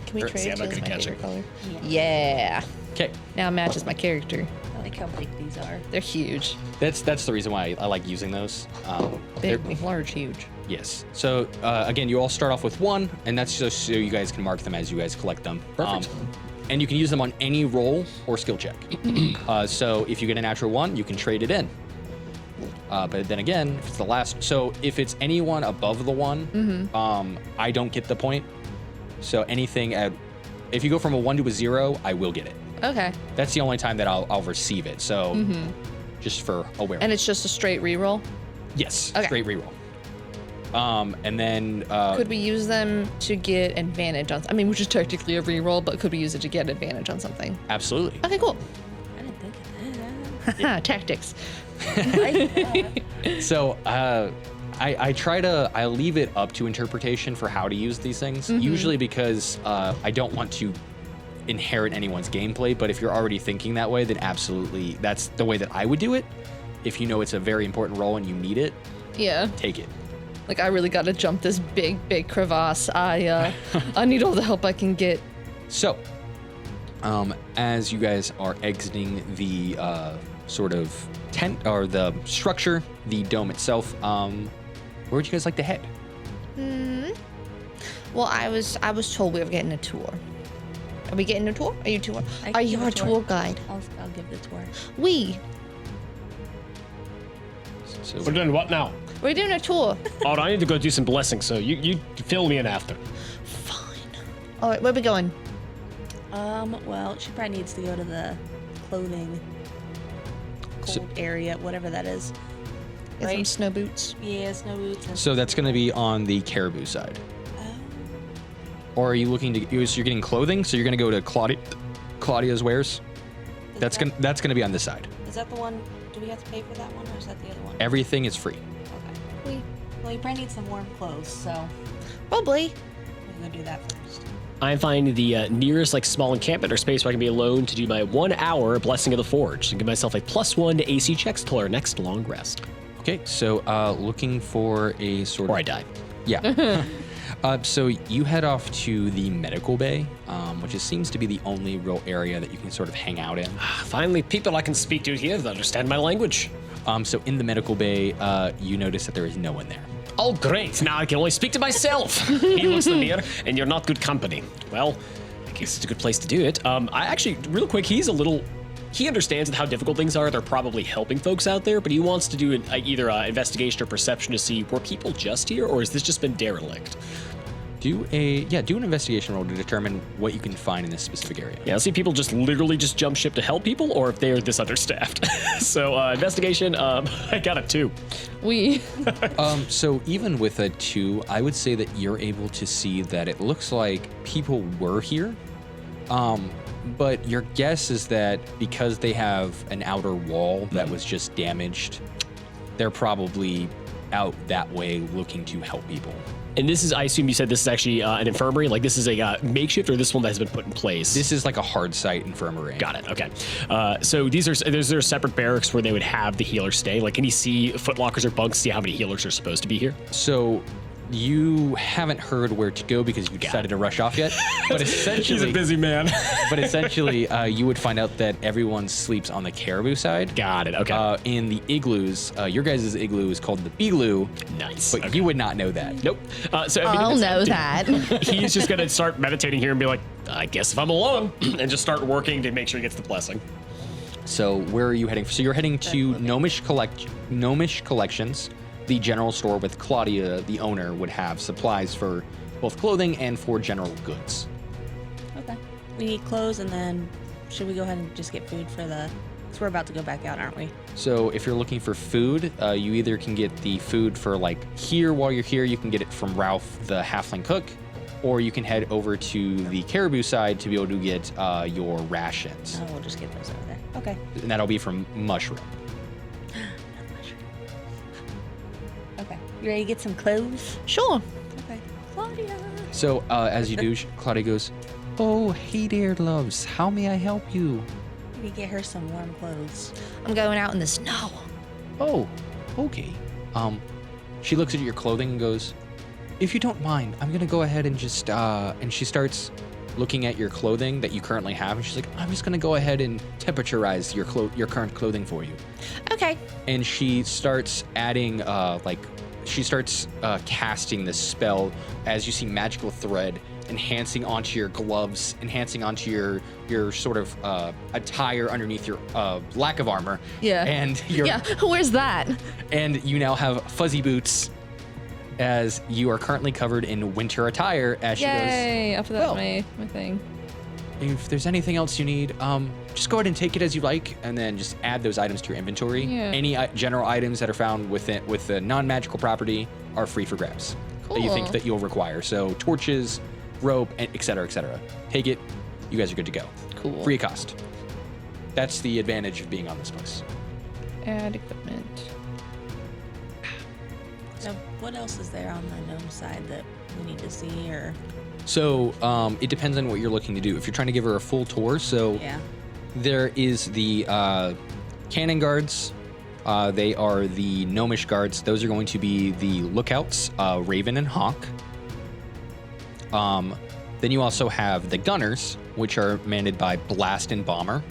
Can we trade See, I'm not it to gonna my catch favorite it. color? Yeah. Yeah. Okay, Now it matches my character. I like how big these are. They're huge. that's the reason why I like using those. They're- Big, large, huge. Yes. So again, you all start off with 1, and that's just so you guys can mark them as you guys collect them. Perfect. And you can use them on any roll or skill check. So if you get a natural 1, you can trade it in. But then again, if it's the last, so if it's anyone above the 1, I don't get the point. So anything if you go from a 1 to a 0, I will get it. Okay. That's the only time that I'll receive it. So just for awareness. And it's just a straight reroll? Yes, Okay. straight reroll. And then Could we use them to get advantage on? I mean, which is technically a reroll, but could we use it to get advantage on something? absolutely. Okay, cool. I didn't think of that. Tactics. So I leave it up to interpretation for how to use these things, usually because I don't want to inherit anyone's gameplay, but if you're already thinking that way, then absolutely, that's the way that I would do it. If you know it's a very important role and you need it, Yeah. take it. Like, I really got to jump this big crevasse. I need all the help I can get. So, as you guys are exiting the sort of tent or the structure, the dome itself, where would you guys like to head? Well, I was told we were getting a tour. Are we getting a tour? Are you tour? I Are can you give a our tour. tour guide? I'll give the tour. So, We're doing what now? We're doing a tour. Oh, I need to go do some blessings, so you fill me in after. Fine. All right, where we going? Well, she probably needs to go to the clothing cold area, whatever that is. Get some Right. snow boots. Yeah, snow boots. And so that's going to be on the caribou side. Or are you looking to? So you're getting clothing. So you're going to go to Claudia's wares. That's gonna be on this side. Is that the one? Do we have to pay for that one, or is that the other one? Everything is free. Okay. Well, you probably need some warm clothes, so Probably. we're gonna do that first. I'm finding the nearest small encampment or space where I can be alone to do my 1 hour Blessing of the Forge and give myself a +1 to AC checks till our next long rest. Okay. So looking for a sort of. Or I die. Yeah. So you head off to the medical bay, which seems to be the only real area that you can sort of hang out in. Finally, people I can speak to here that understand my language. So in the medical bay, you notice that there is no one there. Oh, great. Now I can only speak to myself. He looks the mirror, and you're not good company. Well, I guess it's a good place to do it. I actually, real quick, he understands how difficult things are. They're probably helping folks out there, but he wants to do either investigation or perception to see, were people just here, or has this just been derelict? Do an investigation roll to determine what you can find in this specific area. Yeah, see people just literally just jump ship to help people, or if they're this understaffed. So investigation, I got a 2. So even with a 2, I would say that you're able to see that it looks like people were here. But your guess is that because they have an outer wall that was just damaged, they're probably out that way looking to help people. And this is, I assume you said this is actually an infirmary? Like this is a makeshift, or this one that has been put in place? This is like a hard site infirmary. Got it, okay. So these are separate barracks where they would have the healers stay. Like, can you see footlockers or bunks, see how many healers are supposed to be here? So you haven't heard where to go because you decided to rush off yet. But essentially, busy man. But essentially, you would find out that everyone sleeps on the caribou side. Got it, okay. In the igloos, your guys' igloo is called the Begloo. Nice. But you would not know that. Nope. So I mean, I'll it's know empty. that. He's just gonna start meditating here and be like, I guess if I'm alone, and just start working to make sure he gets the blessing. So where are you heading? So you're heading to Gnomish Collections, the general store with Claudia, the owner, would have supplies for both clothing and for general goods. Okay. We need clothes, and then should we go ahead and just get food for the? Because we're about to go back out, aren't we? So if you're looking for food, you either can get the food for here while you're here, you can get it from Ralph, the halfling cook, or you can head over to the caribou side to be able to get your rations. Oh, we'll just get those over there. Okay. And that'll be from Mushroom. Okay. You ready to get some clothes? Sure. Okay. Claudia. So as you do, Claudia goes, "Oh, hey there, loves. How may I help you?" We get her some warm clothes. I'm going out in the snow. "Oh, okay." She looks at your clothing and goes, "If you don't mind, I'm gonna go ahead and just and she starts looking at your clothing that you currently have, and she's like, "I'm just gonna go ahead and temperaturize your current clothing for you." Okay. And she starts adding casting this spell as you see magical thread enhancing onto your gloves, enhancing onto your sort of attire underneath your lack of armor. Yeah. And your Yeah. Where's that? and you now have fuzzy boots, as you are currently covered in winter attire, as she goes, Yay! After that, well, my thing. if there's anything else you need, just go ahead and take it as you like, and then just add those items to your inventory. Yeah. Any general items that are found with the non-magical property are free for grabs that you think Cool. that you'll require. So torches, rope, and et cetera, et cetera. Take it. You guys are good to go. Cool. Free of cost. That's the advantage of being on this place. Add equipment. So what else is there on the gnome side that we need to see or? So it depends on what you're looking to do. If you're trying to give her a full tour, so Yeah. there is the cannon guards. They are the gnomish guards. Those are going to be the lookouts, Raven and Hawk. Then you also have the gunners, which are manned by Blast and Bomber.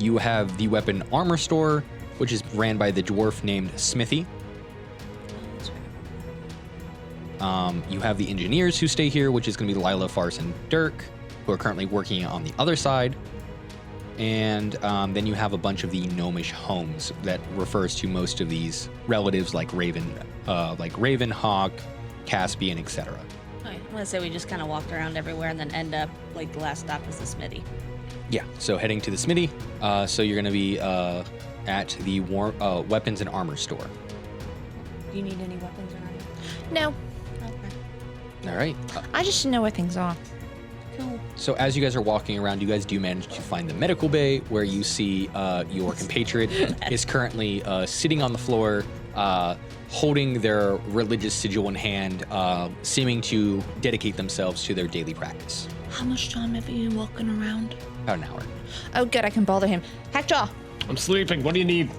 You have the weapon armor store, which is ran by the dwarf named Smithy. You have the engineers who stay here, which is going to be Lila, Fars, and Dirk, who are currently working on the other side. And then you have a bunch of the gnomish homes that refers to most of these relatives like Raven, Hawk, Caspian, etc. I'm gonna say we just kind of walked around everywhere and then end up like the last stop was the smithy. Yeah, so heading to the smithy. So you're going to be at the weapons and armor store. Do you need any weapons or anything? No, Okay. All right. I just know where things are. Cool. So as you guys are walking around, you guys do manage to find the medical bay where you see your compatriot is currently sitting on the floor, holding their religious sigil in hand, seeming to dedicate themselves to their daily practice. How much time have you been walking around? About an hour. Oh, good. I can bother him. Hackjaw, I'm sleeping. What do you need?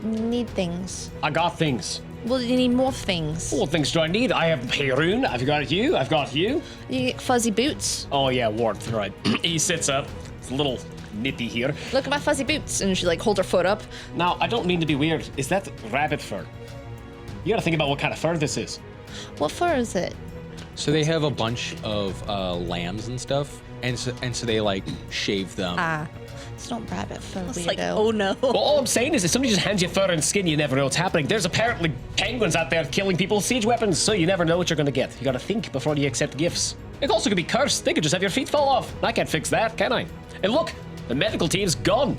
need things. I got things. Well, you need more things. What things do I need? I have Harregon. I've got you. I've got you. You get fuzzy boots. Oh yeah, Warmth. Right. He sits up. It's a little nippy here. Look at my fuzzy boots. And she like holds her foot up. Now, I don't mean to be weird. Is that rabbit fur? You gotta think about what kind of fur this is. What fur is it? So they have a bunch of lambs and stuff, and so they like shave them. Ah, it's not rabbit fur, It's weirdo. like, oh no. Well, all I'm saying is if somebody just hands you fur and skin, you never know what's happening. There's apparently penguins out there killing people with siege weapons, so you never know what you're gonna get. You gotta think before you accept gifts. It also could be cursed. They could just have your feet fall off. I can't fix that, can I? And look, the medical team's gone.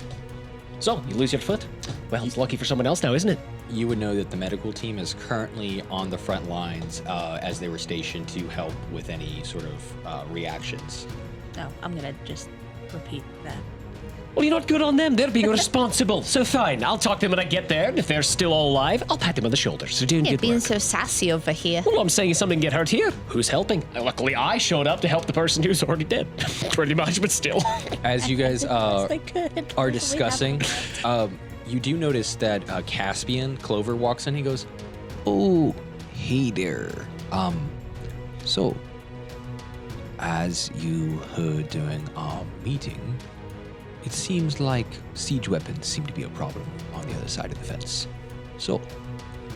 So, you lose your foot? Well, it's lucky for someone else now, isn't it? You would know that the medical team is currently on the front lines as they were stationed to help with any sort of reactions. No, I'm gonna just repeat that. Well, you're not good on them. They're being responsible. So fine, I'll talk to them when I get there. And if they're still all alive, I'll pat them on the shoulder. So doing You're good being work. so sassy over here. Well, I'm saying if something get hurt here, who's helping? Luckily, I showed up to help the person who's already dead. Pretty much, but still. As you guys I could. are discussing, you do notice that Caspian Clover walks in. He goes, "Oh, hey there. So, as you heard during our meeting, it seems like siege weapons seem to be a problem on the other side of the fence. So,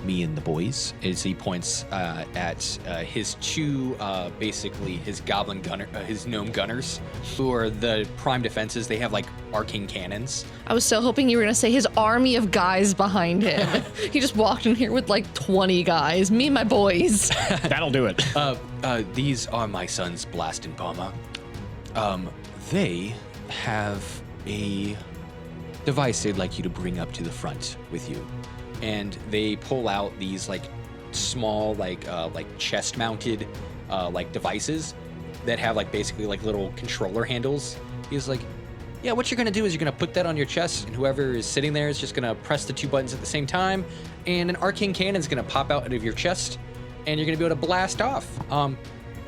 me and the boys," as he points at his two, basically his goblin gunner, his gnome gunners, who are the prime defenses. They have like arcane cannons. I was so hoping you were going to say his army of guys behind him. He just walked in here with like 20 guys. Me and my boys. That'll do it. These are my sons, Blast and Bomber. They have a device they'd like you to bring up to the front with you. And they pull out these like small, like chest-mounted, like devices that have like basically like little controller handles. He's like, yeah, what you're gonna do is you're gonna put that on your chest, and whoever is sitting there is just gonna press the two buttons at the same time, and an arcane cannon's gonna pop out of your chest, and you're gonna be able to blast off.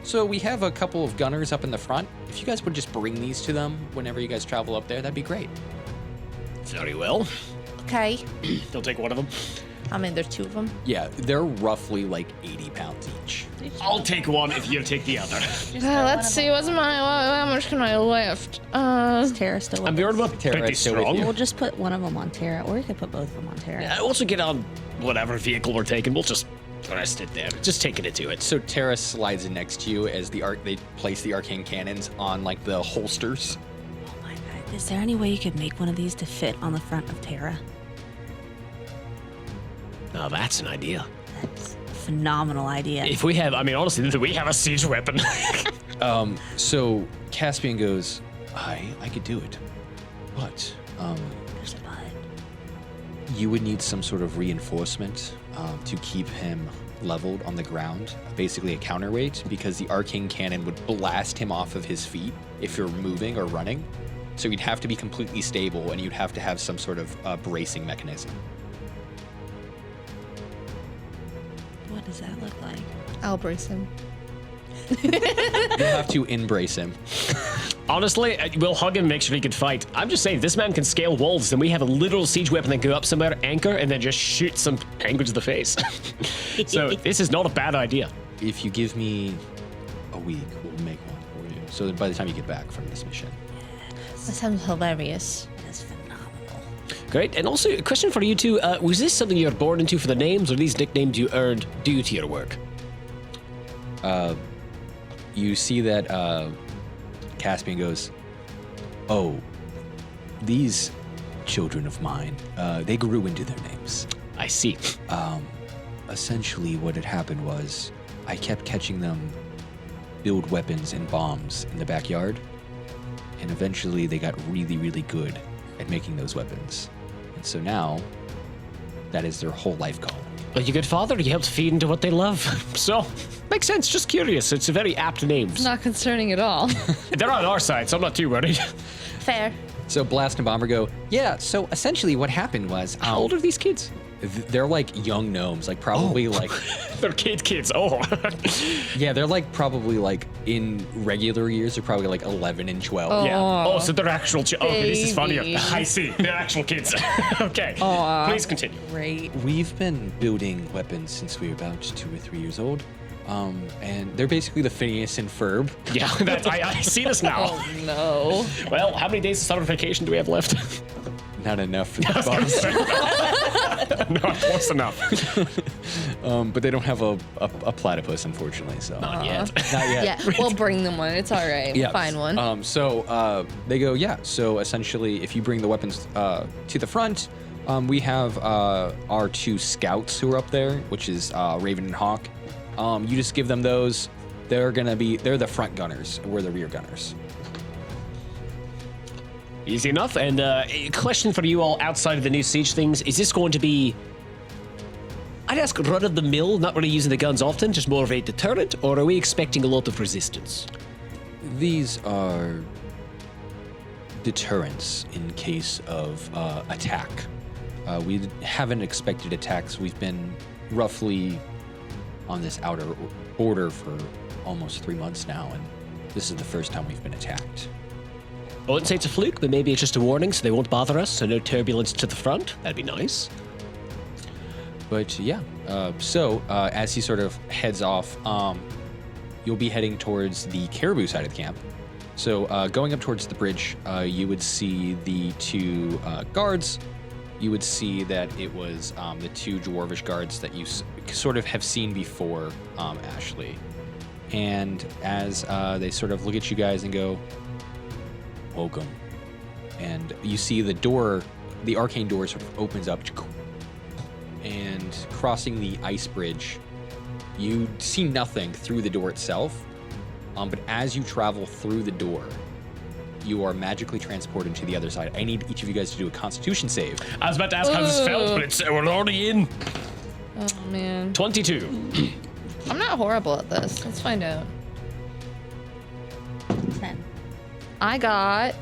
So we have a couple of gunners up in the front. If you guys would just bring these to them whenever you guys travel up there, that'd be great. Very well. Okay. They'll take one of them. I mean, there's two of them. Yeah, they're roughly like 80 pounds each. I'll take one if you take the other. Let's see. How much can I lift? Is Tara still with I'm us? worried about Tara, pretty still with strong. you. We'll just put one of them on Tara, or we could put both of them on Tara. Yeah, once we get on whatever vehicle we're taking, we'll just rest it there. Just taking it to it. So Tara slides in next to you as they place the arcane cannons on like the holsters. Oh my god. Is there any way you could make one of these to fit on the front of Tara? Now that's an idea. That's a phenomenal idea. If we have, I mean, honestly, we have a siege weapon. So Caspian goes, I could do it, but There's a but. you would need some sort of reinforcement to keep him leveled on the ground, basically a counterweight, because the arcane cannon would blast him off of his feet if you're moving or running. So you'd have to be completely stable, and you'd have to have some sort of bracing mechanism. What does that look like? I'll brace him. You have to embrace him. Honestly, we'll hug him and make sure he can fight. I'm just saying, this man can scale walls, then we have a literal siege weapon that go up somewhere, anchor, and then just shoot some penguins in the face. So this is not a bad idea. If you give me a week, we'll make one for you. So that by the time you get back from this mission. That sounds hilarious. That's phenomenal. Great. And also, a question for you two. Was this something you were born into for the names, or these nicknames you earned due to your work? You see that Caspian goes, oh, these children of mine, they grew into their names. I see. Essentially what had happened was I kept catching them build weapons and bombs in the backyard, and eventually they got really, really good at making those weapons. And so now, that is their whole life calling. Well, you good father, you helped feed into what they love. So, makes sense, just curious. It's a very apt name. Not concerning at all. They're on our side, so I'm not too worried. Fair. So Blast and Bomber go, yeah, so essentially what happened was... How old are these kids? They're like young gnomes, like probably like... They're kids. Oh. Yeah, they're like probably like in regular years, they're probably like 11 and 12. Yeah. Oh, so they're actual okay, this is funny. Baby. I see. They're actual kids. Okay. Please continue. Great. We've been building weapons since we were about 2 or 3 years old. And they're basically the Phineas and Ferb. Yeah, I see this now. Oh no. Well, how many days of summer vacation do we have left? Not enough for the boss. Not close enough. But they don't have a platypus, unfortunately. So Not yet. Not yet. Yeah, we'll bring them one. It's all right. Yeah. We'll find one. So they go, yeah. So essentially, if you bring the weapons to the front, we have our 2 scouts who are up there, which is Raven and Hawk. You just give them those. They're the front gunners. We're the rear gunners. Easy enough. And a question for you all outside of the new siege things. Is this going to be, I'd ask, run of the mill, not really using the guns often, just more of a deterrent, or are we expecting a lot of resistance? These are deterrents in case of attack. We haven't expected attacks. We've been roughly on this outer border for almost 3 months now, and this is the first time we've been attacked. I wouldn't say it's a fluke, but maybe it's just a warning so they won't bother us, so no turbulence to the front. That'd be nice. But yeah, as he sort of heads off, you'll be heading towards the caribou side of the camp. So going up towards the bridge, you would see the 2 guards. You would see that it was the 2 dwarvish guards that you sort of have seen before, Ashleigh. And as they sort of look at you guys and go, welcome. And you see the door, the arcane door sort of opens up, and crossing the ice bridge, you see nothing through the door itself. But as you travel through the door, you are magically transported to the other side. I need each of you guys to do a Constitution save. I was about to ask how this felt, but we're already in. Oh man. 22. I'm not horrible at this. Let's find out. 10. I got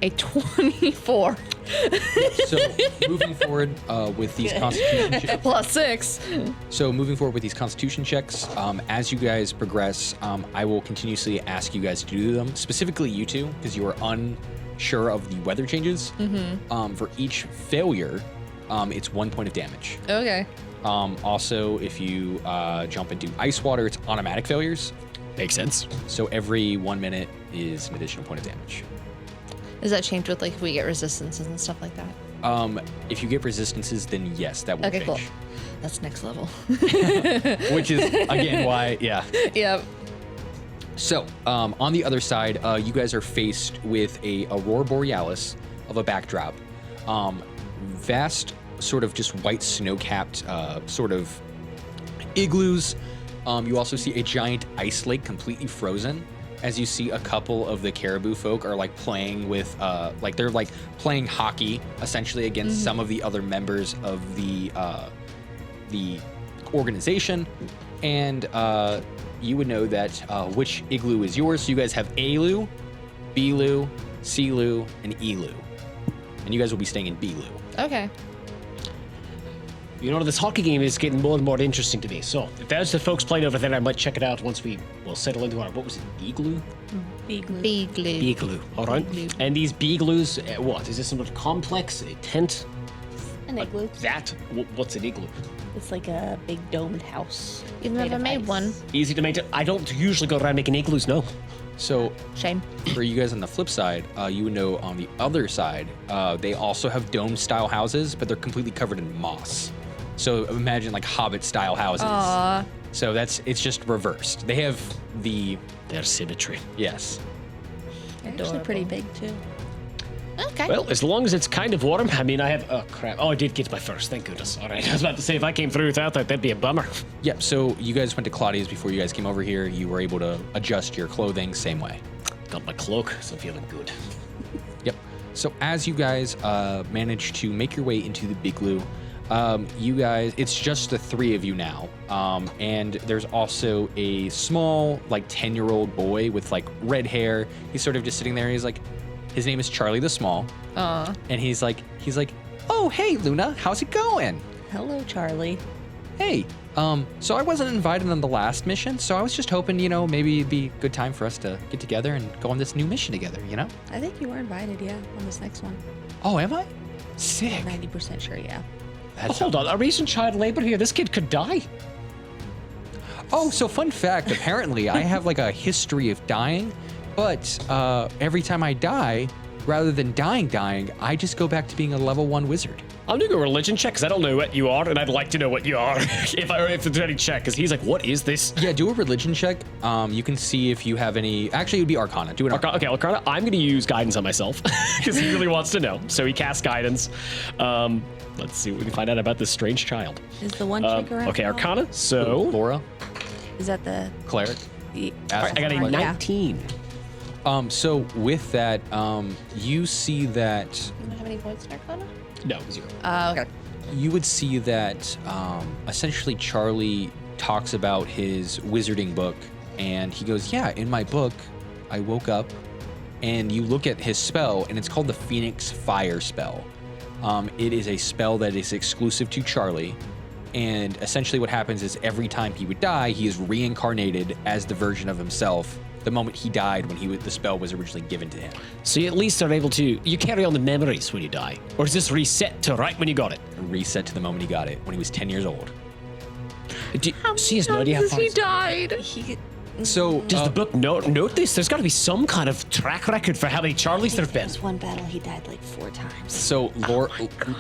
a 24. So moving forward with these Constitution checks. Plus 6. So moving forward with these Constitution checks, as you guys progress, I will continuously ask you guys to do them. Specifically you two, because you are unsure of the weather changes. For each failure, it's 1 point of damage. Okay. Also, if you jump into ice water, it's automatic failures. Makes sense. So every 1 minute is an additional point of damage. Is that changed with like if we get resistances and stuff like that? If you get resistances, then yes, that will Okay, change. cool. That's next level. Which is, again, why, yeah. Yep. So, on the other side, you guys are faced with a Aurora Borealis of a backdrop. Vast sort of just white snow-capped sort of igloos. You also see a giant ice lake completely frozen. As you see, a couple of the caribou folk are like playing with, they're like playing hockey essentially against some of the other members of the organization, and you would know that which igloo is yours. So you guys have A-loo, B-loo, C-loo, and E-loo, and you guys will be staying in B-loo. Okay. You know, this hockey game is getting more and more interesting to me. So, if there's the folks playing over there, I might check it out once we will settle into our, what was it, igloo? Beagloo. Beagloo, all right. And these beagloos, what? Is this some sort of complex, a tent? An igloo. What's an igloo? It's like a big domed house. You've never of made ice. one. Easy to maintain. I don't usually go around making igloos, no. So Shame. for you guys on the flip side, you would know on the other side, they also have dome-style houses, but they're completely covered in moss. So imagine like Hobbit-style houses. Aww. So it's just reversed. They have Their symmetry. yes. They're actually Adorable. pretty big too. Okay. Well, as long as it's kind of warm. I mean, I have. Oh crap! Oh, I did get my first. Thank goodness. All right. I was about to say if I came through without that, that'd be a bummer. Yep. So you guys went to Claudia's before you guys came over here. You were able to adjust your clothing same way. Got my cloak, so I'm feeling good. Yep. So as you guys manage to make your way into the Bigloo, you guys, it's just the three of you now. And there's also a small, like 10-year-old boy with like red hair. He's sort of just sitting there. He's like, his name is Charlie the Small. And he's like, oh, hey, Luna, how's it going? Hello, Charlie. Hey, so I wasn't invited on the last mission, so I was just hoping, maybe it'd be a good time for us to get together and go on this new mission together, I think you were invited, yeah, on this next one. Oh, am I? Sick. 90% sure, yeah. That's Hold on, a recent child labor here. This kid could die. Oh, so fun fact, apparently I have like a history of dying, but every time I die, rather than dying, I just go back to being a level 1 wizard. I'm doing a religion check because I don't know what you are, and I'd like to know what you are if there's any check. Because he's like, "What is this?" Yeah, do a religion check. You can see if you have any. Actually, it would be Arcana. Do an Arcana. Okay, Arcana. I'm going to use guidance on myself because he really wants to know. So he casts guidance. Let's see what we can find out about this strange child. Is the one chick around? Okay, Arcana. So Laura, Is that the... Cleric. I got a Yeah. 19. So with that, you see that You don't have any points in Arcana? No, 0. Okay. you would see that essentially Charlie talks about his wizarding book, and he goes, yeah, in my book, I woke up, and you look at his spell, and it's called the Phoenix Fire spell. It is a spell that is exclusive to Charlie, and essentially what happens is every time he would die, he is reincarnated as the version of himself the moment he died when the spell was originally given to him. So you at least are able to... You carry on the memories when you die? Or is this reset to right when you got it? Reset to the moment he got it, when he was 10 years old. See his idea how far he he's- died. So, Does the book note this? There's got to be some kind of track record for how many Charlies there have been. There was one battle, he died like 4 times. So, Laura,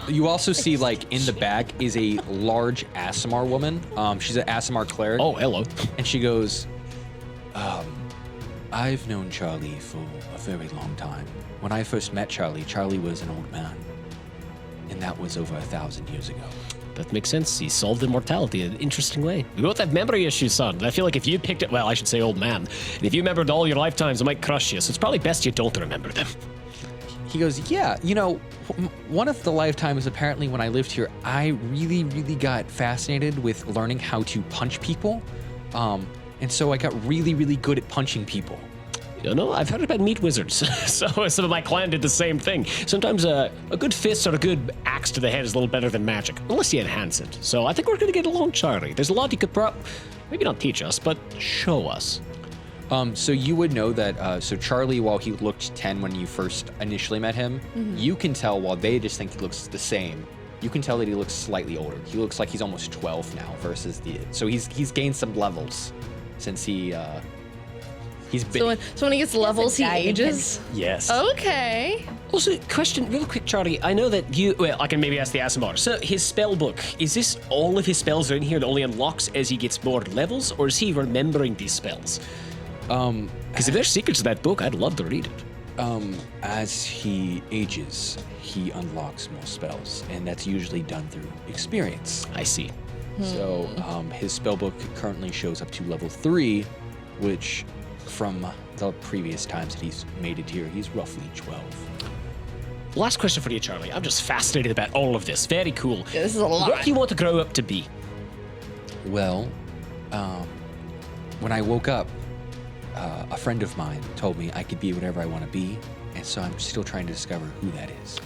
you also see, like, in the back is a large Aasimar woman. She's an Aasimar cleric. Oh, hello. And she goes, I've known Charlie for a very long time. When I first met Charlie, Charlie was an old man. And that was over 1,000 years ago. That makes sense. He solved immortality in an interesting way. We both have memory issues, son. I feel like if you picked it, well, I should say old man. And if you remembered all your lifetimes, it might crush you. So it's probably best you don't remember them. He goes, yeah, one of the lifetimes apparently when I lived here, I really, really got fascinated with learning how to punch people. And so I got really, really good at punching people. You know, I've heard about meat wizards. So some of my clan did the same thing. Sometimes a good fist or a good axe to the head is a little better than magic, unless you enhance it. So I think we're going to get along, Charlie. There's a lot you could maybe not teach us, but show us. So you would know that, so Charlie, while he looked 10 when you first initially met him, you can tell while they just think he looks the same, you can tell that he looks slightly older. He looks like he's almost 12 now versus so he's gained some levels since he's been. So when he gets levels, he ages? Yes. Okay. Also, question real quick, Charlie. I know that I can maybe ask the Aasimar. So his spell book, is this all of his spells are in here that only unlocks as he gets more levels, or is he remembering these spells? Because if there's secrets to that book, I'd love to read it. As he ages, he unlocks more spells, and that's usually done through experience. I see. So his spellbook currently shows up to level 3, which from the previous times that he's made it here, he's roughly 12. Last question for you, Charlie. I'm just fascinated about all of this. Very cool. Yeah, this is a lot. What do you want to grow up to be? Well, when I woke up, a friend of mine told me I could be whatever I want to be, and so I'm still trying to discover who that is.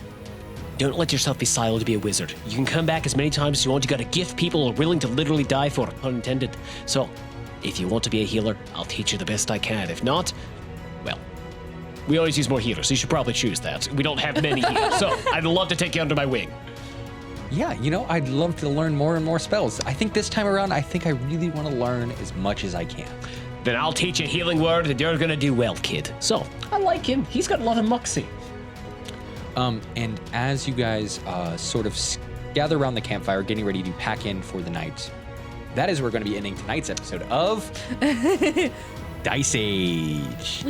Don't let yourself be siloed to be a wizard. You can come back as many times as you want. You got a gift people are willing to literally die for, pun intended. So, if you want to be a healer, I'll teach you the best I can. If not, well, we always use more healers, so you should probably choose that. We don't have many healers, so I'd love to take you under my wing. Yeah, I'd love to learn more and more spells. I think this time around, I really want to learn as much as I can. Then I'll teach you a healing word, and you're gonna do well, kid. So, I like him. He's got a lot of moxie. And as you guys sort of gather around the campfire, getting ready to pack in for the night, that is where we're going to be ending tonight's episode of Dice Age.